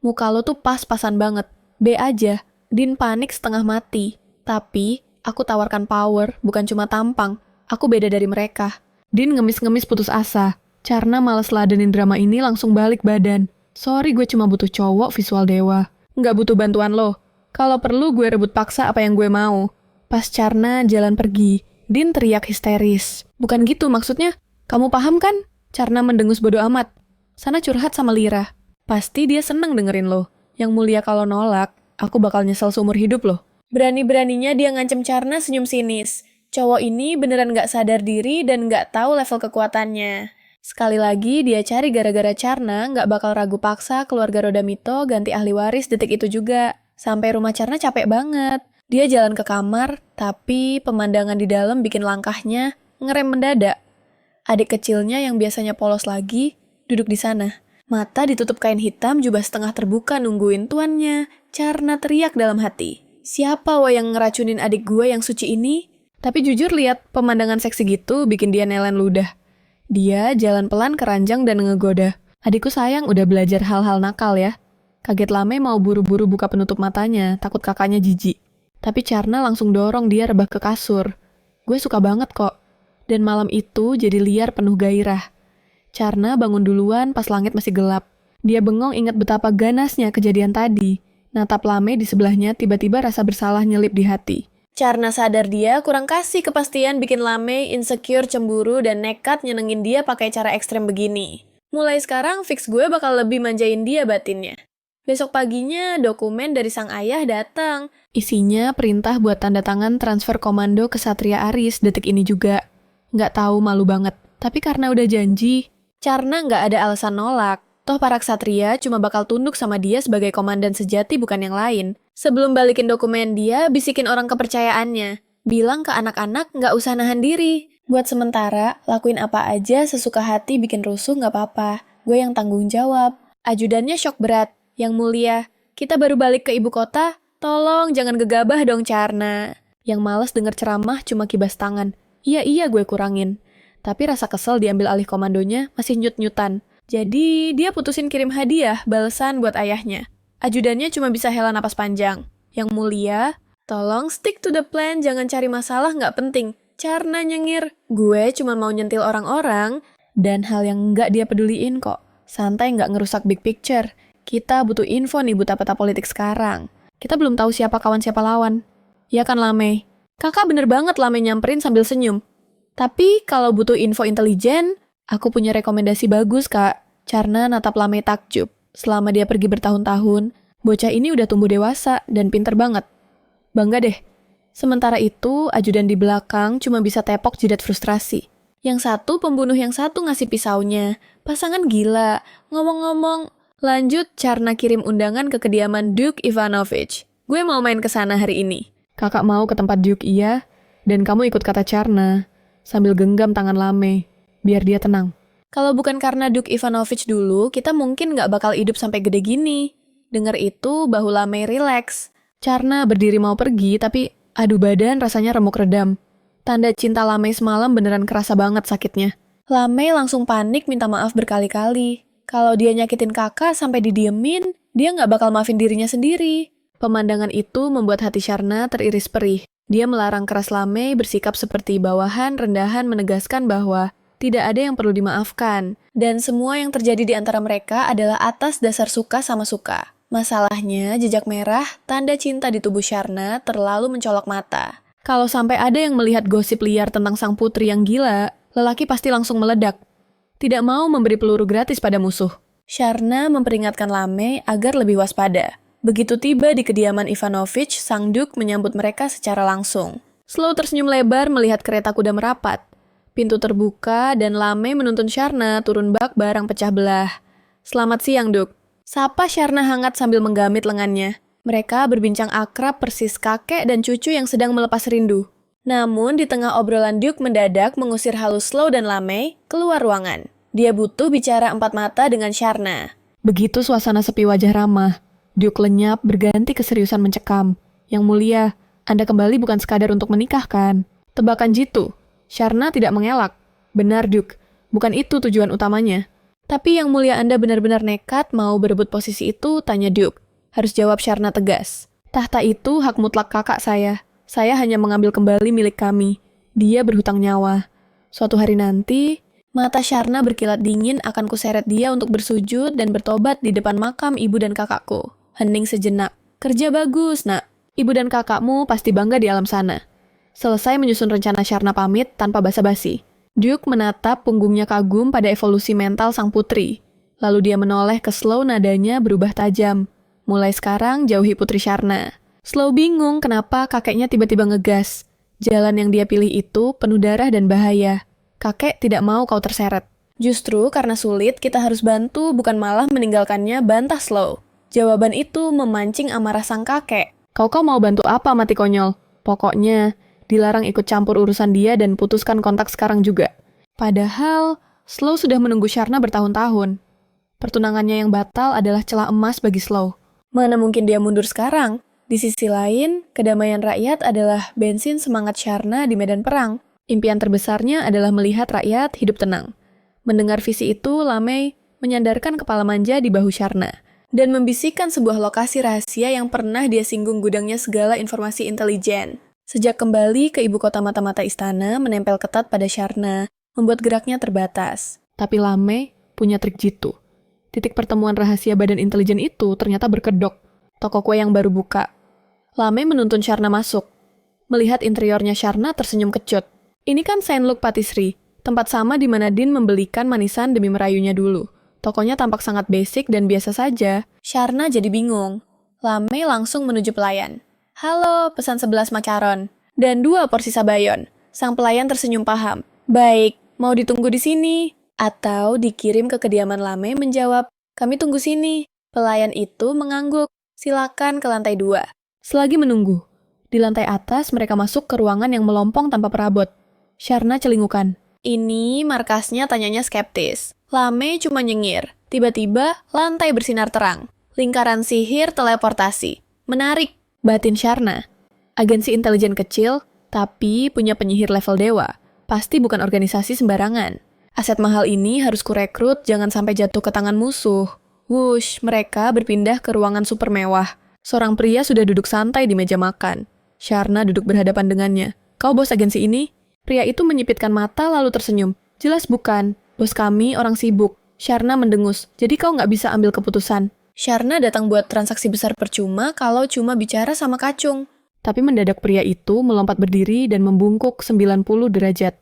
S1: muka lo tuh pas-pasan banget. B aja. Din panik setengah mati. Tapi, aku tawarkan power, bukan cuma tampang. Aku beda dari mereka. Din ngemis-ngemis putus asa. Charna males ladenin drama ini langsung balik badan. Sorry, gue cuma butuh cowok visual dewa. Nggak butuh bantuan lo. Kalau perlu gue rebut paksa apa yang gue mau. Pas Charna jalan pergi, Din teriak histeris. Bukan gitu maksudnya. Kamu paham kan? Charna mendengus bodo amat. Sana curhat sama Lira. Pasti dia seneng dengerin lo. Yang mulia kalau nolak, aku bakal nyesel seumur hidup lo. Berani-beraninya dia ngancem Charna senyum sinis. Cowok ini beneran gak sadar diri dan gak tahu level kekuatannya. Sekali lagi dia cari gara-gara Charna gak bakal ragu paksa keluarga Rodamito ganti ahli waris detik itu juga. Sampai rumah Charna capek banget. Dia jalan ke kamar, tapi pemandangan di dalam bikin langkahnya ngerem mendadak. Adik kecilnya yang biasanya polos lagi, duduk di sana. Mata ditutup kain hitam, jubah setengah terbuka nungguin tuannya. Charna teriak dalam hati. Siapa yang ngeracunin adik gue yang suci ini? Tapi jujur lihat pemandangan seksi gitu bikin dia nelen ludah. Dia jalan pelan ke ranjang dan ngegoda. Adikku sayang udah belajar hal-hal nakal ya. Kaget Lame mau buru-buru buka penutup matanya, takut kakaknya jijik. Tapi Charna langsung dorong dia rebah ke kasur. Gue suka banget kok. Dan malam itu jadi liar penuh gairah. Charna bangun duluan pas langit masih gelap. Dia bengong ingat betapa ganasnya kejadian tadi. Natap Lame di sebelahnya tiba-tiba rasa bersalah nyelip di hati. Charna sadar dia kurang kasih kepastian bikin Lame insecure, cemburu, dan nekat nyenengin dia pakai cara ekstrem begini. Mulai sekarang fix gue bakal lebih manjain dia batinnya. Besok paginya dokumen dari sang ayah datang. Isinya perintah buat tanda tangan transfer komando ke Satria Aris detik ini juga. Nggak tahu, malu banget. Tapi karena udah janji, Charna nggak ada alasan nolak. Toh para ksatria cuma bakal tunduk sama dia sebagai komandan sejati bukan yang lain. Sebelum balikin dokumen dia, bisikin orang kepercayaannya. Bilang ke anak-anak nggak usah nahan diri. Buat sementara, lakuin apa aja sesuka hati bikin rusuh nggak apa-apa. Gue yang tanggung jawab. Ajudannya syok berat. Yang mulia, kita baru balik ke ibu kota. Tolong jangan gegabah dong Charna. Yang males denger ceramah cuma kibas tangan. Iya gue kurangin. Tapi rasa kesel diambil alih komandonya masih nyut-nyutan. Jadi dia putusin kirim hadiah balesan buat ayahnya. Ajudannya cuma bisa hela napas panjang. Yang mulia, tolong stick to the plan, jangan cari masalah nggak penting. Charna nyengir, gue cuma mau nyentil orang-orang dan hal yang nggak dia peduliin kok. Santai nggak ngerusak big picture. Kita butuh info nih buta peta politik sekarang. Kita belum tahu siapa kawan siapa lawan. Ya kan Lame? Kakak bener banget Lame nyamperin sambil senyum. Tapi kalau butuh info intelijen, aku punya rekomendasi bagus kak. Charna natap Lame takjub. Selama dia pergi bertahun-tahun, bocah ini udah tumbuh dewasa dan pinter banget. Bangga deh. Sementara itu, ajudan di belakang cuma bisa tepok jidat frustrasi. Yang satu pembunuh, yang satu ngasih pisaunya. Pasangan gila. Ngomong-ngomong, lanjut Charna kirim undangan ke kediaman Duke Ivanovich. Gue mau main ke sana hari ini. Kakak mau ke tempat Duke iya, dan kamu ikut kata Charna. Sambil genggam tangan Lame, biar dia tenang. Kalau bukan karena Duke Ivanovich dulu, kita mungkin nggak bakal hidup sampai gede gini. Dengar itu, bahu Lame rileks. Charna berdiri mau pergi, tapi adu badan rasanya remuk redam. Tanda cinta Lame semalam beneran kerasa banget sakitnya. Lame langsung panik minta maaf berkali-kali. Kalau dia nyakitin kakak sampai didiemin, dia nggak bakal maafin dirinya sendiri. Pemandangan itu membuat hati Charna teriris perih. Dia melarang keras Lame bersikap seperti bawahan, rendahan menegaskan bahwa tidak ada yang perlu dimaafkan, dan semua yang terjadi di antara mereka adalah atas dasar suka sama suka. Masalahnya, jejak merah, tanda cinta di tubuh Charna terlalu mencolok mata. Kalau sampai ada yang melihat gosip liar tentang sang putri yang gila, lelaki pasti langsung meledak. Tidak mau memberi peluru gratis pada musuh. Sharna memperingatkan Lame agar lebih waspada. Begitu tiba di kediaman Ivanovich, sang Duke menyambut mereka secara langsung. Slow tersenyum lebar melihat kereta kuda merapat. Pintu terbuka dan Lame menuntun Sharna turun bak barang pecah belah. "Selamat siang, Duke." Sapa Sharna hangat sambil menggamit lengannya. Mereka berbincang akrab persis kakek dan cucu yang sedang melepas rindu. Namun, di tengah obrolan Duke mendadak mengusir halus Slow dan Lame keluar ruangan. Dia butuh bicara empat mata dengan Sharna. Begitu suasana sepi wajah ramah, Duke lenyap berganti keseriusan mencekam. "Yang mulia, Anda kembali bukan sekadar untuk menikah, kan?" Tebakan jitu. Sharna tidak mengelak. "Benar, Duke. Bukan itu tujuan utamanya." "Tapi yang mulia Anda benar-benar nekat mau berebut posisi itu?" tanya Duke. Harus jawab Sharna tegas. "Tahta itu hak mutlak kakak saya. Saya hanya mengambil kembali milik kami. Dia berhutang nyawa. Suatu hari nanti..." Mata Sharna berkilat dingin akan kuseret dia untuk bersujud dan bertobat di depan makam ibu dan kakakku. Hening sejenak. "Kerja bagus, nak. Ibu dan kakakmu pasti bangga di alam sana." Selesai menyusun rencana, Sharna pamit tanpa basa-basi. Duke menatap punggungnya kagum pada evolusi mental sang putri. Lalu dia menoleh ke Slow, nadanya berubah tajam. "Mulai sekarang jauhi putri Sharna." Slow bingung kenapa kakeknya tiba-tiba ngegas. Jalan yang dia pilih itu penuh darah dan bahaya. "Kakek tidak mau kau terseret." "Justru karena sulit kita harus bantu, bukan malah meninggalkannya," bantah Slow. Jawaban itu memancing amarah sang kakek. Kau mau bantu apa, mati konyol? Pokoknya, dilarang ikut campur urusan dia dan putuskan kontak sekarang juga. Padahal, Slow sudah menunggu Sharna bertahun-tahun. Pertunangannya yang batal adalah celah emas bagi Slow. Mana mungkin dia mundur sekarang? Di sisi lain, kedamaian rakyat adalah bensin semangat Sharna di medan perang. Impian terbesarnya adalah melihat rakyat hidup tenang. Mendengar visi itu, Lame menyandarkan kepala manja di bahu Sharna dan membisikkan sebuah lokasi rahasia yang pernah dia singgung gudangnya segala informasi intelijen. Sejak kembali ke ibu kota, mata-mata istana menempel ketat pada Sharna, membuat geraknya terbatas. Tapi Lame punya trik jitu. Titik pertemuan rahasia badan intelijen itu ternyata berkedok. Toko kue yang baru buka. Lame menuntun Sharna masuk. Melihat interiornya, Sharna tersenyum kecut. Ini kan Saint Luke Patisserie, tempat sama di mana Dean membelikan manisan demi merayunya dulu. Tokonya tampak sangat basic dan biasa saja. Sharna jadi bingung. Lame langsung menuju pelayan. "Halo, pesan 11 makaron. Dan 2 porsi sabayon." Sang pelayan tersenyum paham. "Baik, mau ditunggu di sini?" Atau dikirim ke kediaman Lame menjawab, "Kami tunggu sini." Pelayan itu mengangguk. "Silakan ke lantai 2. Selagi menunggu, di lantai atas mereka masuk ke ruangan yang melompong tanpa perabot. Sharna celingukan. "Ini markasnya?" tanyanya skeptis. Lame cuma nyengir. Tiba-tiba, lantai bersinar terang. Lingkaran sihir teleportasi. "Menarik," batin Sharna. Agensi intelijen kecil, tapi punya penyihir level dewa. Pasti bukan organisasi sembarangan. Aset mahal ini harus kurekrut, jangan sampai jatuh ke tangan musuh. Wush, mereka berpindah ke ruangan super mewah. Seorang pria sudah duduk santai di meja makan. Sharna duduk berhadapan dengannya. "Kau bos agensi ini?" Pria itu menyipitkan mata lalu tersenyum. "Jelas bukan. Bos kami orang sibuk." Sharna mendengus. "Jadi kau nggak bisa ambil keputusan?" Sharna datang buat transaksi besar percuma kalau cuma bicara sama kacung. Tapi mendadak pria itu melompat berdiri dan membungkuk 90 derajat.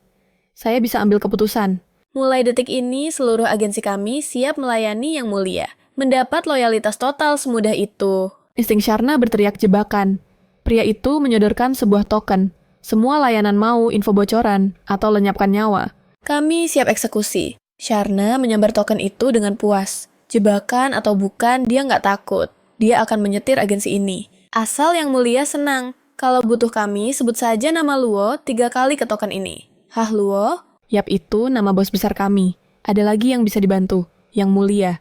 S1: "Saya bisa ambil keputusan. Mulai detik ini, seluruh agensi kami siap melayani yang mulia. Mendapat loyalitas total semudah itu." Insting Sharna berteriak jebakan. Pria itu menyodorkan sebuah token. Semua layanan mau info bocoran atau lenyapkan nyawa. "Kami siap eksekusi." Sharna menyambar token itu dengan puas. Jebakan atau bukan, dia nggak takut. Dia akan menyetir agensi ini. Asal yang mulia senang. Kalau butuh kami, sebut saja nama Luo 3 kali ke token ini. "Hah, Luo?" "Yap, itu nama bos besar kami. Ada lagi yang bisa dibantu. Yang mulia."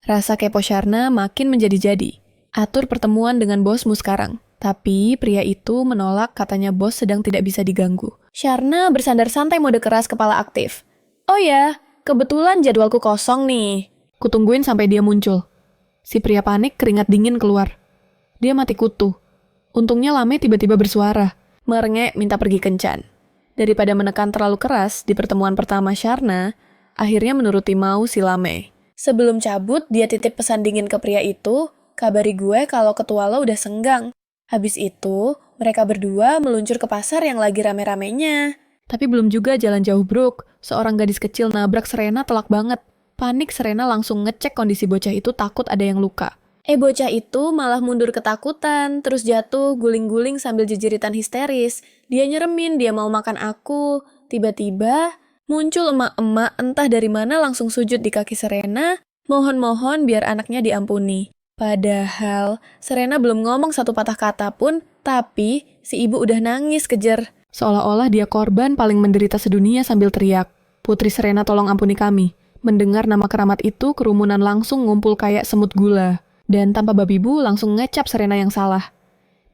S1: Rasa kepo Sharna makin menjadi-jadi. "Atur pertemuan dengan bosmu sekarang." Tapi pria itu menolak, katanya bos sedang tidak bisa diganggu. Sharna bersandar santai mode keras kepala aktif. "Oh ya, kebetulan jadwalku kosong nih." Kutungguin sampai dia muncul. Si pria panik keringat dingin keluar. Dia mati kutu. Untungnya Lame tiba-tiba bersuara. Merengek minta pergi kencan. Daripada menekan terlalu keras di pertemuan pertama Sharna, akhirnya menuruti mau si Lame. Sebelum cabut, dia titip pesan dingin ke pria itu, "Kabari gue kalau ketua lo udah senggang." Habis itu, Mereka berdua meluncur ke pasar yang lagi rame-ramenya. Tapi belum juga jalan jauh, Brooke. Seorang gadis kecil nabrak Serena telak banget. Panik, Serena langsung ngecek kondisi bocah itu, takut ada yang luka. Bocah itu malah mundur ketakutan, terus jatuh guling-guling sambil jejeritan histeris. Dia nyeremin, dia mau makan aku. Tiba-tiba muncul emak-emak entah dari mana langsung sujud di kaki Serena, mohon-mohon biar anaknya diampuni. Padahal Serena belum ngomong satu patah kata pun, tapi si ibu udah nangis kejer. Seolah-olah dia korban paling menderita sedunia sambil teriak, "Putri Serena, tolong ampuni kami." Mendengar nama keramat itu, kerumunan langsung ngumpul kayak semut gula. Dan tanpa babi bu langsung ngecap Serena yang salah.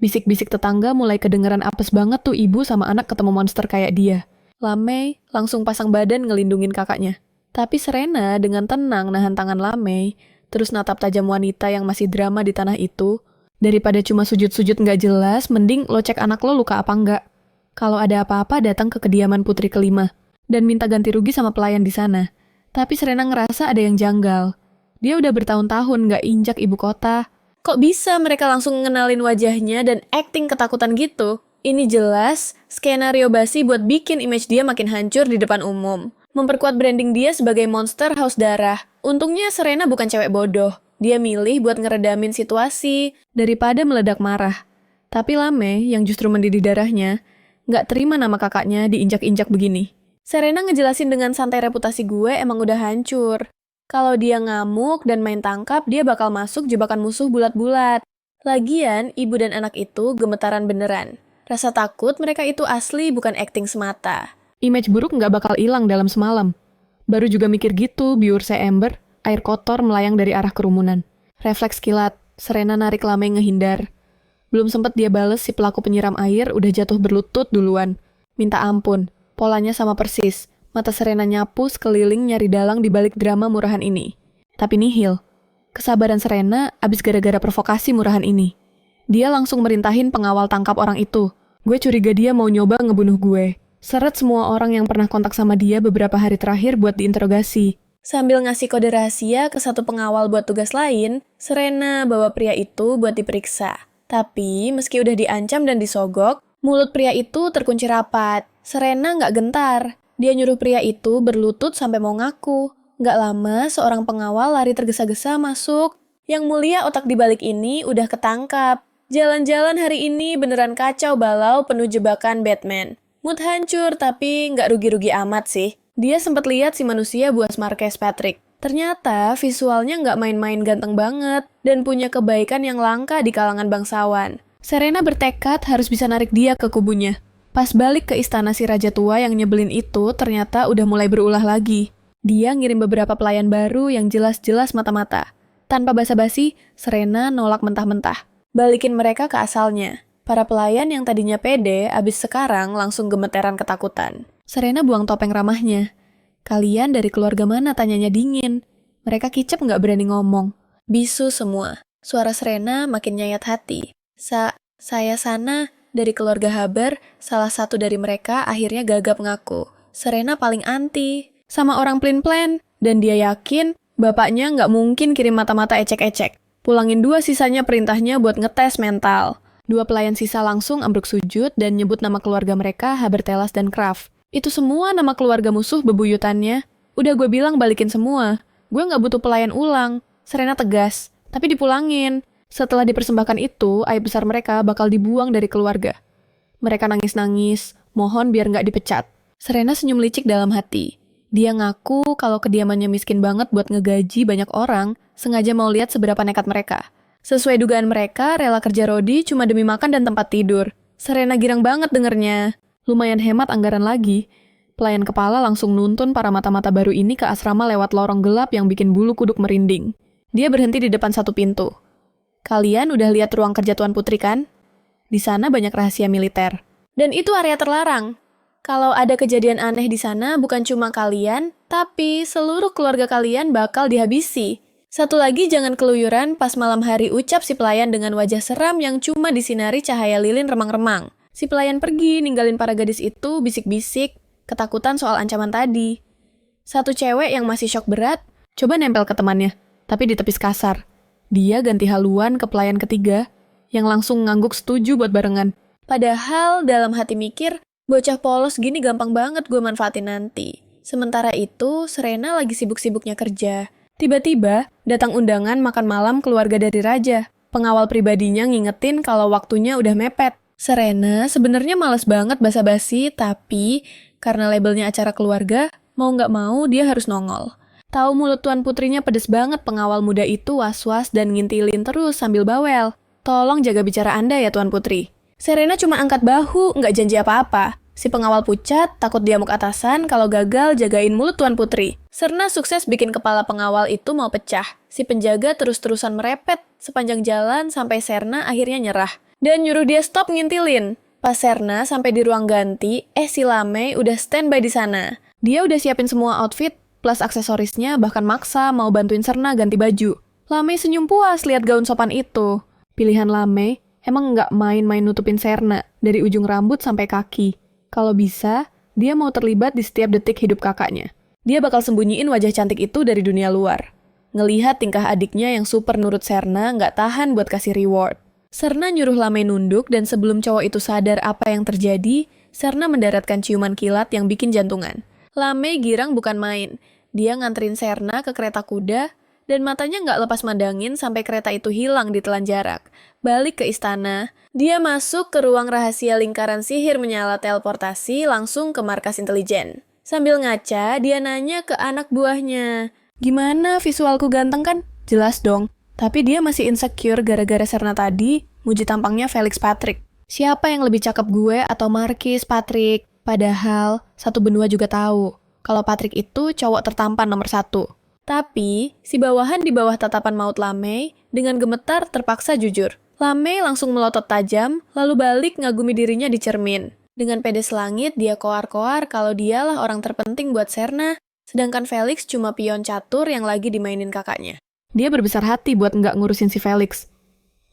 S1: Bisik-bisik tetangga mulai kedengeran apes banget tuh ibu sama anak ketemu monster kayak dia. Lamei langsung pasang badan ngelindungin kakaknya. Tapi Serena dengan tenang nahan tangan Lamei, terus natap tajam wanita yang masih drama di tanah itu. Daripada cuma sujud-sujud nggak jelas, mending lo cek anak lo luka apa nggak. Kalau ada apa-apa datang ke kediaman putri kelima dan minta ganti rugi sama pelayan di sana. Tapi Serena ngerasa ada yang janggal. Dia udah bertahun-tahun nggak injak ibu kota. Kok bisa mereka langsung ngenalin wajahnya dan acting ketakutan gitu? Ini jelas skenario basi buat bikin image dia makin hancur di depan umum. Memperkuat branding dia sebagai monster haus darah. Untungnya Serena bukan cewek bodoh. Dia milih buat ngeredamin situasi daripada meledak marah. Tapi Lamei yang justru mendidih darahnya, nggak terima nama kakaknya diinjak-injak begini. Serena ngejelasin dengan santai, reputasi gue emang udah hancur. Kalau dia ngamuk dan main tangkap, dia bakal masuk jebakan musuh bulat-bulat. Lagian, ibu dan anak itu gemetaran beneran. Rasa takut mereka itu asli, bukan acting semata. Image buruk nggak bakal hilang dalam semalam. Baru juga mikir gitu, biur seember, air kotor melayang dari arah kerumunan. Refleks kilat, Serena narik Lamei ngehindar. Belum sempet dia bales, si pelaku penyiram air udah jatuh berlutut duluan. Minta ampun, polanya sama persis. Mata Serena nyapu sekeliling nyari dalang di balik drama murahan ini. Tapi nihil. Kesabaran Serena abis gara-gara provokasi murahan ini. Dia langsung merintahin pengawal tangkap orang itu. Gue curiga dia mau nyoba ngebunuh gue. Seret semua orang yang pernah kontak sama dia beberapa hari terakhir buat diinterogasi. Sambil ngasih kode rahasia ke satu pengawal buat tugas lain, Serena bawa pria itu buat diperiksa. Tapi meski udah diancam dan disogok, mulut pria itu terkunci rapat. Serena nggak gentar. Dia nyuruh pria itu berlutut sampai mau ngaku. Nggak lama, seorang pengawal lari tergesa-gesa masuk. Yang mulia otak dibalik ini udah ketangkap. Jalan-jalan hari ini beneran kacau balau, penuh jebakan Batman. Mood hancur, tapi nggak rugi-rugi amat sih. Dia sempat lihat si manusia buas Marquez Patrick. Ternyata visualnya nggak main-main ganteng banget dan punya kebaikan yang langka di kalangan bangsawan. Serena bertekad harus bisa narik dia ke kubunya. Pas balik ke istana si raja tua yang nyebelin itu, ternyata udah mulai berulah lagi. Dia ngirim beberapa pelayan baru yang jelas-jelas mata-mata. Tanpa basa-basi, Serena nolak mentah-mentah. Balikin mereka ke asalnya. Para pelayan yang tadinya pede, abis sekarang langsung gemeteran ketakutan. Serena buang topeng ramahnya. "Kalian dari keluarga mana?" tanyanya dingin. Mereka kicep nggak berani ngomong. Bisu semua. Suara Serena makin nyayat hati. Saya sana... Dari keluarga Haber, salah satu dari mereka akhirnya gagap ngaku. Serena paling anti sama orang plan-plan, dan dia yakin bapaknya nggak mungkin kirim mata-mata ecek-ecek. Pulangin 2 sisanya perintahnya buat ngetes mental. 2 pelayan sisa langsung ambruk sujud dan nyebut nama keluarga mereka, Habertelas dan Kraft. Itu semua nama keluarga musuh bebuyutannya. Udah gue bilang balikin semua. Gue nggak butuh pelayan ulang. Serena tegas, tapi dipulangin. Setelah dipersembahkan itu, aib besar mereka bakal dibuang dari keluarga. Mereka nangis-nangis, mohon biar nggak dipecat. Serena senyum licik dalam hati. Dia ngaku kalau kediamannya miskin banget buat ngegaji banyak orang, sengaja mau lihat seberapa nekat mereka. Sesuai dugaan mereka, rela kerja rodi cuma demi makan dan tempat tidur. Serena girang banget dengernya. Lumayan hemat anggaran lagi. Pelayan kepala langsung nuntun para mata-mata baru ini ke asrama lewat lorong gelap yang bikin bulu kuduk merinding. Dia berhenti di depan satu pintu. "Kalian udah lihat ruang kerja Tuan Putri kan? Di sana banyak rahasia militer. Dan itu area terlarang. Kalau ada kejadian aneh di sana, bukan cuma kalian, tapi seluruh keluarga kalian bakal dihabisi. Satu lagi, jangan keluyuran pas malam hari," ucap si pelayan dengan wajah seram yang cuma disinari cahaya lilin remang-remang. Si pelayan pergi, ninggalin para gadis itu bisik-bisik, ketakutan soal ancaman tadi. Satu cewek yang masih shock berat, coba nempel ke temannya, tapi ditepis kasar. Dia ganti haluan ke pelayan ketiga, yang langsung ngangguk setuju buat barengan. Padahal dalam hati mikir, bocah polos gini gampang banget gue manfaatin nanti. Sementara itu, Serena lagi sibuk-sibuknya kerja. Tiba-tiba, datang undangan makan malam keluarga dari raja. Pengawal pribadinya ngingetin kalau waktunya udah mepet. Serena sebenarnya males banget basa-basi, tapi karena labelnya acara keluarga, mau nggak mau dia harus nongol. Tahu mulut tuan putrinya pedes banget, pengawal muda itu was-was dan ngintilin terus sambil bawel. Tolong jaga bicara Anda ya tuan putri. Serena cuma angkat bahu, nggak janji apa-apa. Si pengawal pucat, takut diamuk atasan kalau gagal jagain mulut tuan putri. Serena sukses bikin kepala pengawal itu mau pecah. Si penjaga terus-terusan merepet sepanjang jalan sampai Serena akhirnya nyerah. Dan nyuruh dia stop ngintilin. Pas Serena sampai di ruang ganti, si Lamei udah standby di sana. Dia udah siapin semua outfit, plus aksesorisnya, bahkan maksa mau bantuin Serena ganti baju. Lamei senyum puas lihat gaun sopan itu. Pilihan Lamei emang nggak main-main nutupin Serena dari ujung rambut sampai kaki. Kalau bisa, dia mau terlibat di setiap detik hidup kakaknya. Dia bakal sembunyiin wajah cantik itu dari dunia luar. Ngelihat tingkah adiknya yang super nurut Serena nggak tahan buat kasih reward. Serena nyuruh Lamei nunduk dan sebelum cowok itu sadar apa yang terjadi, Serena mendaratkan ciuman kilat yang bikin jantungan. Lamei girang bukan main. Dia nganterin Serena ke kereta kuda dan matanya nggak lepas mandangin sampai kereta itu hilang di telan jarak. Balik ke istana, dia masuk ke ruang rahasia lingkaran sihir menyala teleportasi langsung ke markas intelijen. Sambil ngaca, dia nanya ke anak buahnya, "Gimana visualku ganteng kan?" "Jelas dong." Tapi dia masih insecure gara-gara Serena tadi muji tampangnya Felix Patrick. Siapa yang lebih cakep, gue atau Marquis Patrick? Padahal, satu benua juga tahu kalau Patrick itu cowok tertampan nomor 1. Tapi, si bawahan di bawah tatapan maut Lamei dengan gemetar terpaksa jujur. Lamei langsung melotot tajam, lalu balik ngagumi dirinya di cermin. Dengan pede selangit, dia koar-koar kalau dialah orang terpenting buat Serena, sedangkan Felix cuma pion catur yang lagi dimainin kakaknya. Dia berbesar hati buat nggak ngurusin si Felix.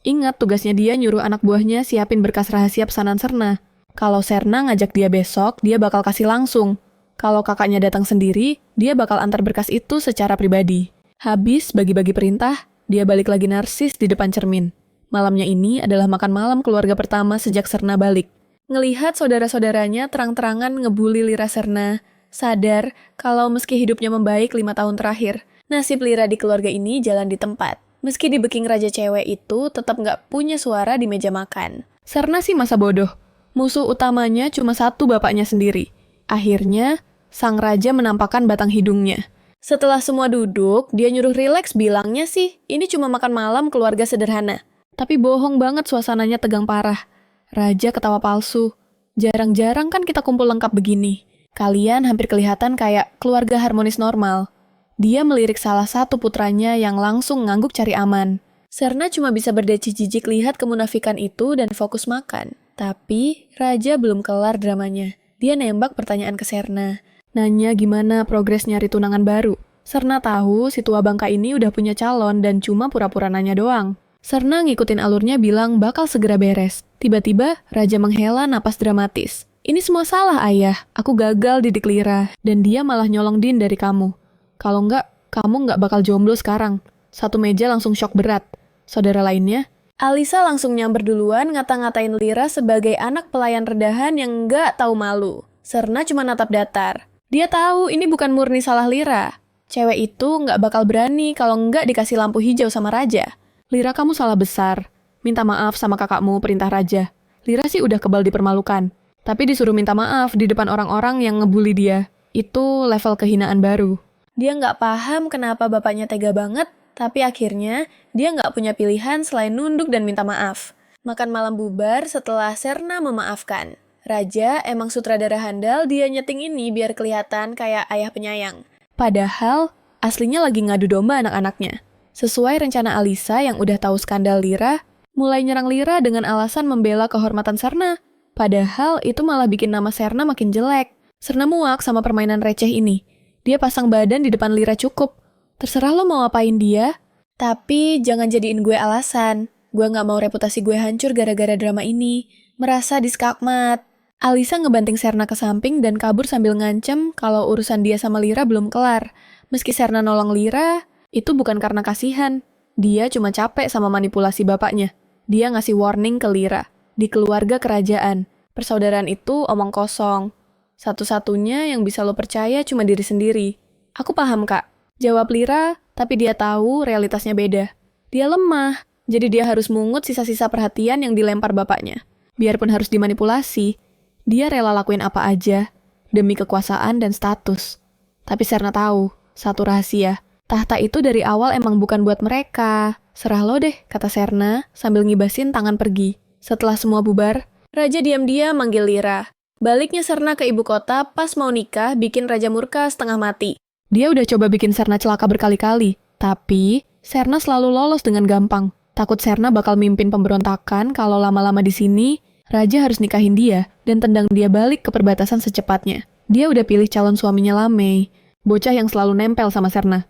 S1: Ingat, tugasnya dia nyuruh anak buahnya siapin berkas rahasia pesanan Serena. Kalau Serena ngajak dia besok, dia bakal kasih langsung. Kalau kakaknya datang sendiri, dia bakal antar berkas itu secara pribadi. Habis bagi-bagi perintah, dia balik lagi narsis di depan cermin. Malamnya ini adalah makan malam keluarga pertama sejak Serena balik. Ngelihat saudara-saudaranya terang-terangan ngebully Lira Serena, sadar kalau meski hidupnya membaik 5 tahun terakhir, nasib Lira di keluarga ini jalan di tempat. Meski di beking raja cewek itu tetap nggak punya suara di meja makan. Serena sih masa bodoh. Musuh utamanya cuma satu, bapaknya sendiri. Akhirnya, sang raja menampakkan batang hidungnya. Setelah semua duduk, dia nyuruh rileks, bilangnya sih, ini cuma makan malam keluarga sederhana. Tapi bohong banget, suasananya tegang parah. Raja ketawa palsu. Jarang-jarang kan kita kumpul lengkap begini. Kalian hampir kelihatan kayak keluarga harmonis normal. Dia melirik salah satu putranya yang langsung ngangguk cari aman. Serena cuma bisa berdeci jijik lihat kemunafikan itu dan fokus makan. Tapi, Raja belum kelar dramanya. Dia nembak pertanyaan ke Serena. Nanya gimana progres nyari tunangan baru. Serena tahu si tua bangka ini udah punya calon dan cuma pura-pura nanya doang. Serena ngikutin alurnya bilang bakal segera beres. Tiba-tiba, Raja menghela napas dramatis. "Ini semua salah, Ayah. Aku gagal didik Lira, dan dia malah nyolong Din dari kamu. Kalau enggak, kamu nggak bakal jomblo sekarang." Satu meja langsung syok berat. Saudara lainnya, Alisa langsung nyamber duluan ngata-ngatain Lira sebagai anak pelayan redahan yang nggak tahu malu. Serena cuma natap datar. Dia tahu ini bukan murni salah Lira. Cewek itu nggak bakal berani kalau nggak dikasih lampu hijau sama Raja. "Lira, kamu salah besar. Minta maaf sama kakakmu," perintah Raja. Lira sih udah kebal dipermalukan. Tapi disuruh minta maaf di depan orang-orang yang ngebully dia. Itu level kehinaan baru. Dia nggak paham kenapa bapaknya tega banget, tapi akhirnya dia nggak punya pilihan selain nunduk dan minta maaf. Makan malam bubar setelah Serena memaafkan. Raja emang sutradara handal, dia nyeting ini biar kelihatan kayak ayah penyayang. Padahal, aslinya lagi ngadu domba anak-anaknya. Sesuai rencana Alisa yang udah tahu skandal Lira, mulai nyerang Lira dengan alasan membela kehormatan Serena. Padahal itu malah bikin nama Serena makin jelek. Serena muak sama permainan receh ini. Dia pasang badan di depan Lira cukup. "Terserah lo mau ngapain dia, tapi jangan jadiin gue alasan. Gue gak mau reputasi gue hancur gara-gara drama ini. Merasa diskakmat." Alisa ngebanting Serena ke samping dan kabur sambil ngancem kalau urusan dia sama Lira belum kelar. Meski Serena nolong Lira, itu bukan karena kasihan. Dia cuma capek sama manipulasi bapaknya. Dia ngasih warning ke Lira. Di keluarga kerajaan, persaudaraan itu omong kosong. Satu-satunya yang bisa lo percaya cuma diri sendiri. Aku paham, Kak. Jawab Lira, tapi dia tahu realitasnya beda. Dia lemah, jadi dia harus mungut sisa-sisa perhatian yang dilempar bapaknya. Biarpun harus dimanipulasi, dia rela lakuin apa aja demi kekuasaan dan status. Tapi Serna tahu, satu rahasia. Tahta itu dari awal emang bukan buat mereka. Serah lo deh, kata Serna sambil ngibasin tangan pergi. Setelah semua bubar, Raja diam-diam manggil Lira. Baliknya Serna ke ibu kota pas mau nikah bikin Raja murka setengah mati. Dia udah coba bikin Serna celaka berkali-kali, tapi Serna selalu lolos dengan gampang. Takut Serna bakal mimpin pemberontakan kalau lama-lama di sini, Raja harus nikahin dia dan tendang dia balik ke perbatasan secepatnya. Dia udah pilih calon suaminya Lamei, bocah yang selalu nempel sama Serna.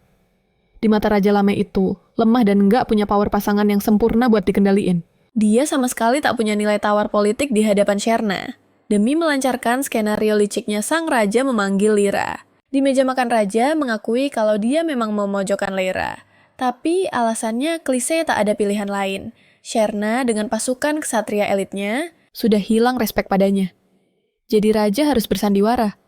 S1: Di mata Raja Lamei itu, lemah dan nggak punya power pasangan yang sempurna buat dikendaliin. Dia sama sekali tak punya nilai tawar politik di hadapan Sherna. Demi melancarkan skenario liciknya, sang raja memanggil Lira. Di meja makan raja mengakui kalau dia memang memojokkan Lira. Tapi alasannya klise, tak ada pilihan lain. Sherna dengan pasukan ksatria elitnya sudah hilang respek padanya. Jadi raja harus bersandiwara.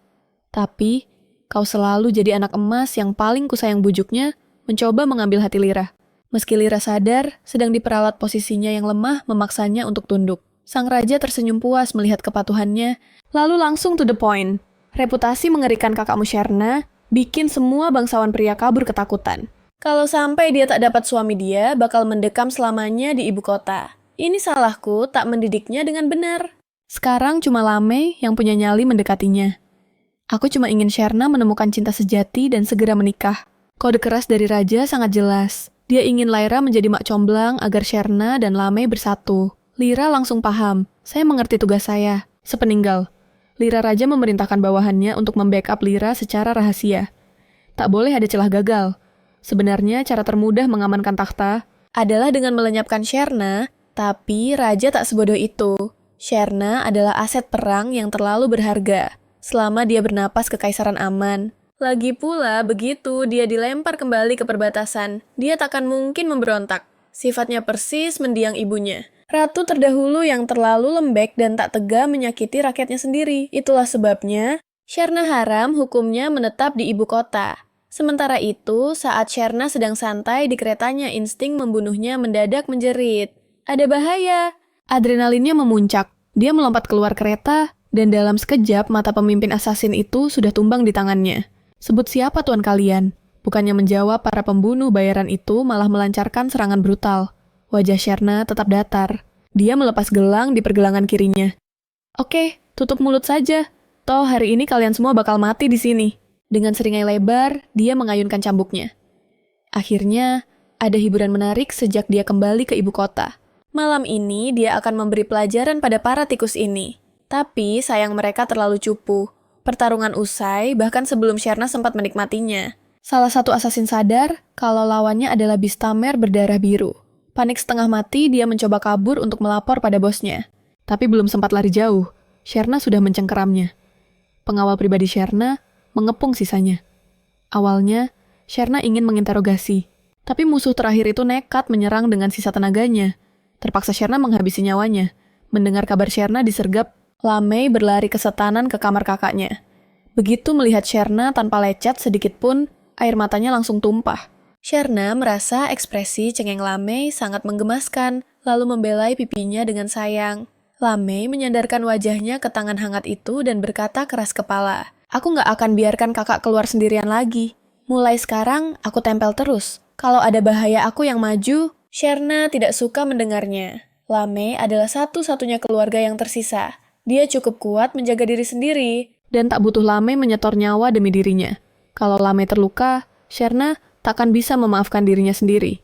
S1: Tapi kau selalu jadi anak emas yang paling kusayang bujuknya mencoba mengambil hati Lira. Meski Lira sadar sedang diperalat posisinya yang lemah memaksanya untuk tunduk. Sang raja tersenyum puas melihat kepatuhannya, lalu langsung to the point. Reputasi mengerikan kakakmu Sherna bikin semua bangsawan pria kabur ketakutan. Kalau sampai dia tak dapat suami, dia bakal mendekam selamanya di ibu kota. Ini salahku tak mendidiknya dengan benar. Sekarang cuma Lamei yang punya nyali mendekatinya. Aku cuma ingin Sherna menemukan cinta sejati dan segera menikah. Kode keras dari raja sangat jelas. Dia ingin Lyra menjadi mak comblang agar Sherna dan Lamei bersatu. Lira langsung paham, saya mengerti tugas saya. Sepeninggal, Lira Raja memerintahkan bawahannya untuk membackup Lira secara rahasia. Tak boleh ada celah gagal. Sebenarnya cara termudah mengamankan takhta adalah dengan melenyapkan Sherna, tapi Raja tak sebodoh itu. Sherna adalah aset perang yang terlalu berharga. Selama dia bernapas kekaisaran aman. Lagi pula, begitu dia dilempar kembali ke perbatasan, dia takkan mungkin memberontak. Sifatnya persis mendiang ibunya. Ratu terdahulu yang terlalu lembek dan tak tega menyakiti rakyatnya sendiri. Itulah sebabnya, Sherna haram hukumnya menetap di ibu kota. Sementara itu, saat Sherna sedang santai di keretanya, insting membunuhnya mendadak menjerit. Ada bahaya! Adrenalinnya memuncak. Dia melompat keluar kereta, dan dalam sekejap mata pemimpin asasin itu sudah tumbang di tangannya. Sebut siapa tuan kalian? Bukannya menjawab, para pembunuh bayaran itu malah melancarkan serangan brutal. Wajah Sherna tetap datar. Dia melepas gelang di pergelangan kirinya. Oke, tutup mulut saja. Toh hari ini kalian semua bakal mati di sini. Dengan seringai lebar, dia mengayunkan cambuknya. Akhirnya, ada hiburan menarik sejak dia kembali ke ibu kota. Malam ini dia akan memberi pelajaran pada para tikus ini. Tapi sayang mereka terlalu cupu. Pertarungan usai, bahkan sebelum Sherna sempat menikmatinya. Salah satu asasin sadar kalau lawannya adalah Bistamer berdarah biru. Panik setengah mati, dia mencoba kabur untuk melapor pada bosnya. Tapi belum sempat lari jauh, Sherna sudah mencengkeramnya. Pengawal pribadi Sherna mengepung sisanya. Awalnya, Sherna ingin menginterogasi. Tapi musuh terakhir itu nekat menyerang dengan sisa tenaganya. Terpaksa Sherna menghabisi nyawanya. Mendengar kabar Sherna disergap, Lamei berlari kesetanan ke kamar kakaknya. Begitu melihat Sherna tanpa lecet sedikit pun, air matanya langsung tumpah. Sherna merasa ekspresi cengeng Lamei sangat menggemaskan, lalu membelai pipinya dengan sayang. Lamei menyandarkan wajahnya ke tangan hangat itu dan berkata keras kepala, "Aku nggak akan biarkan kakak keluar sendirian lagi. Mulai sekarang, aku tempel terus. Kalau ada bahaya aku yang maju." Sherna tidak suka mendengarnya. Lamei adalah satu-satunya keluarga yang tersisa. Dia cukup kuat menjaga diri sendiri, dan tak butuh Lamei menyetor nyawa demi dirinya. Kalau Lamei terluka, Sherna takkan bisa memaafkan dirinya sendiri.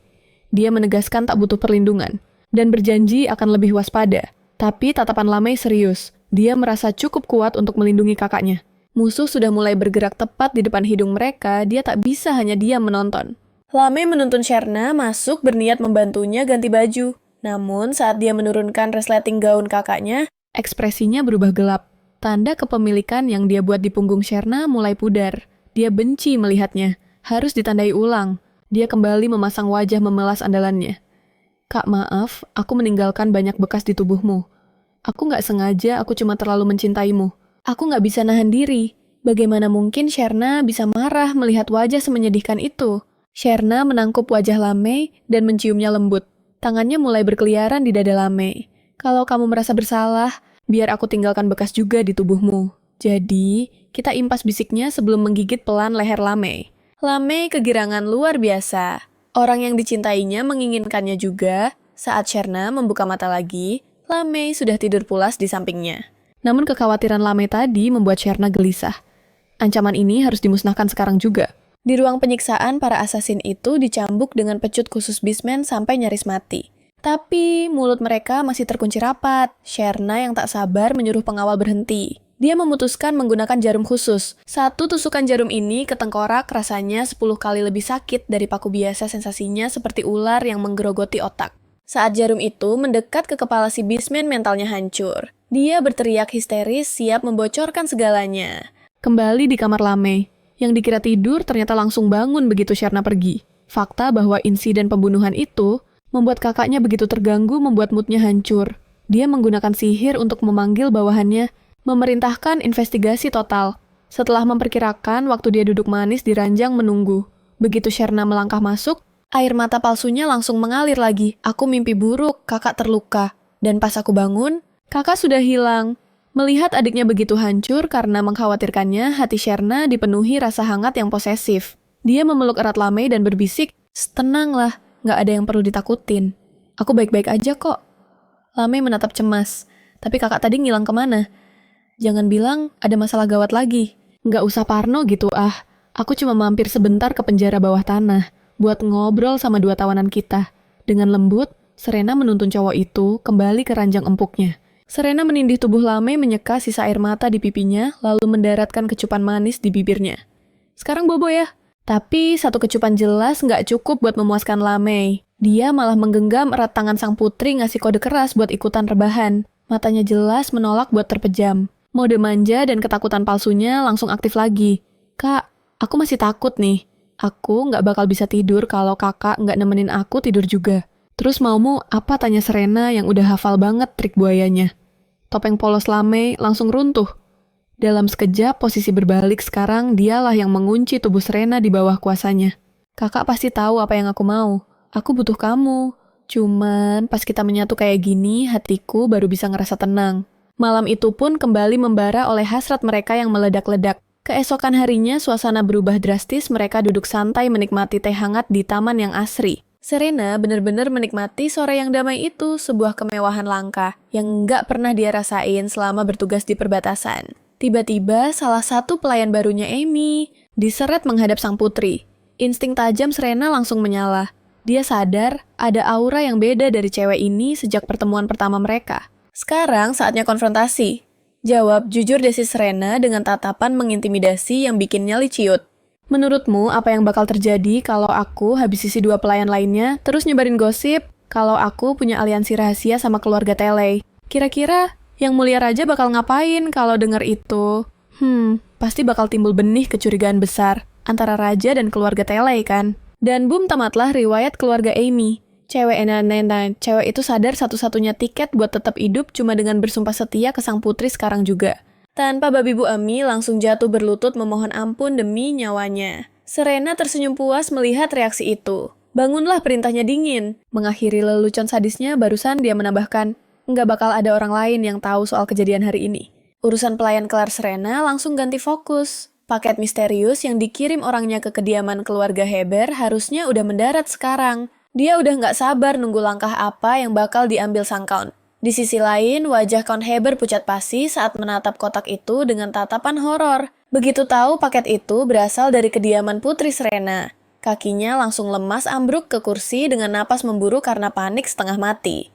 S1: Dia menegaskan tak butuh perlindungan, dan berjanji akan lebih waspada. Tapi tatapan Lamei serius. Dia merasa cukup kuat untuk melindungi kakaknya. Musuh sudah mulai bergerak tepat di depan hidung mereka, dia tak bisa hanya diam menonton. Lamei menuntun Sherna masuk berniat membantunya ganti baju. Namun saat dia menurunkan resleting gaun kakaknya, ekspresinya berubah gelap. Tanda kepemilikan yang dia buat di punggung Sherna mulai pudar. Dia benci melihatnya. Harus ditandai ulang. Dia kembali memasang wajah memelas andalannya. "Kak, maaf, aku meninggalkan banyak bekas di tubuhmu. Aku nggak sengaja, aku cuma terlalu mencintaimu. Aku nggak bisa nahan diri. Bagaimana mungkin Sherna bisa marah melihat wajah semenyedihkan itu? Sherna menangkup wajah Lamei dan menciumnya lembut. Tangannya mulai berkeliaran di dada Lamei. Kalau kamu merasa bersalah, biar aku tinggalkan bekas juga di tubuhmu. Jadi, kita impas bisiknya sebelum menggigit pelan leher Lamei. Lamei kegirangan luar biasa. Orang yang dicintainya menginginkannya juga. Saat Sherna membuka mata lagi, Lamei sudah tidur pulas di sampingnya. Namun kekhawatiran Lamei tadi membuat Sherna gelisah. Ancaman ini harus dimusnahkan sekarang juga. Di ruang penyiksaan, para asasin itu dicambuk dengan pecut khusus Beastman sampai nyaris mati. Tapi mulut mereka masih terkunci rapat. Sherna yang tak sabar menyuruh pengawal berhenti. Dia memutuskan menggunakan jarum khusus. Satu tusukan jarum ini ke tengkorak rasanya 10 kali lebih sakit dari paku biasa, sensasinya seperti ular yang menggerogoti otak. Saat jarum itu mendekat ke kepala si Beastman, mentalnya hancur. Dia berteriak histeris, siap membocorkan segalanya. Kembali di kamar Lamei. Yang dikira tidur ternyata langsung bangun begitu Sherna pergi. Fakta bahwa insiden pembunuhan itu membuat kakaknya begitu terganggu membuat moodnya hancur. Dia menggunakan sihir untuk memanggil bawahannya, memerintahkan investigasi total. Setelah memperkirakan waktu dia duduk manis di ranjang menunggu. Begitu Sherna melangkah masuk, air mata palsunya langsung mengalir lagi. Aku mimpi buruk, kakak terluka. Dan pas aku bangun, kakak sudah hilang. Melihat adiknya begitu hancur karena mengkhawatirkannya, hati Sherna dipenuhi rasa hangat yang posesif. Dia memeluk erat Lamei dan berbisik, "Tenanglah, nggak ada yang perlu ditakutin. Aku baik-baik aja kok." Lamei menatap cemas. "Tapi kakak tadi ngilang kemana? Jangan bilang ada masalah gawat lagi." "Nggak usah parno gitu ah. Aku cuma mampir sebentar ke penjara bawah tanah, buat ngobrol sama 2 tawanan kita." Dengan lembut, Serena menuntun cowok itu kembali ke ranjang empuknya. Serena menindih tubuh Lamei menyeka sisa air mata di pipinya, lalu mendaratkan kecupan manis di bibirnya. "Sekarang bobo ya." Tapi satu kecupan jelas nggak cukup buat memuaskan Lamei. Dia malah menggenggam erat tangan sang putri ngasih kode keras buat ikutan rebahan. Matanya jelas menolak buat terpejam. Mode manja dan ketakutan palsunya langsung aktif lagi. "Kak, aku masih takut nih. Aku nggak bakal bisa tidur kalau kakak nggak nemenin aku tidur juga." "Terus maumu apa?" tanya Serena yang udah hafal banget trik buayanya. Topeng polos Lamei langsung runtuh. Dalam sekejap, posisi berbalik sekarang dialah yang mengunci tubuh Serena di bawah kuasanya. "Kakak pasti tahu apa yang aku mau. Aku butuh kamu. Cuman pas kita menyatu kayak gini, hatiku baru bisa ngerasa tenang." Malam itu pun kembali membara oleh hasrat mereka yang meledak-ledak. Keesokan harinya, suasana berubah drastis, mereka duduk santai menikmati teh hangat di taman yang asri. Serena benar-benar menikmati sore yang damai itu, sebuah kemewahan langka yang nggak pernah dia rasain selama bertugas di perbatasan. Tiba-tiba, salah satu pelayan barunya Amy diseret menghadap sang putri. Insting tajam Serena langsung menyala. Dia sadar ada aura yang beda dari cewek ini sejak pertemuan pertama mereka. "Sekarang saatnya konfrontasi," jawab jujur desi Serena dengan tatapan mengintimidasi yang bikin nyali ciut. "Menurutmu apa yang bakal terjadi kalau aku habis isi 2 pelayan lainnya, terus nyebarin gosip kalau aku punya aliansi rahasia sama keluarga Tele? Kira-kira Yang Mulia Raja bakal ngapain kalau denger itu? Pasti bakal timbul benih kecurigaan besar antara Raja dan keluarga Tele kan?" Dan boom tamatlah riwayat keluarga Amy. Cewek itu sadar satu-satunya tiket buat tetap hidup cuma dengan bersumpah setia ke sang putri sekarang juga. Tanpa babi Bu Ami langsung jatuh berlutut memohon ampun demi nyawanya. Serena tersenyum puas melihat reaksi itu. "Bangunlah, perintahnya dingin." Mengakhiri lelucon sadisnya, barusan dia menambahkan, "Nggak bakal ada orang lain yang tahu soal kejadian hari ini." Urusan pelayan kelar, Serena langsung ganti fokus. Paket misterius yang dikirim orangnya ke kediaman keluarga Heber harusnya udah mendarat sekarang. Dia udah nggak sabar nunggu langkah apa yang bakal diambil sang Count. Di sisi lain, wajah Count Heber pucat pasi saat menatap kotak itu dengan tatapan horor. Begitu tahu paket itu berasal dari kediaman Putri Serena, kakinya langsung lemas ambruk ke kursi dengan napas memburu karena panik setengah mati.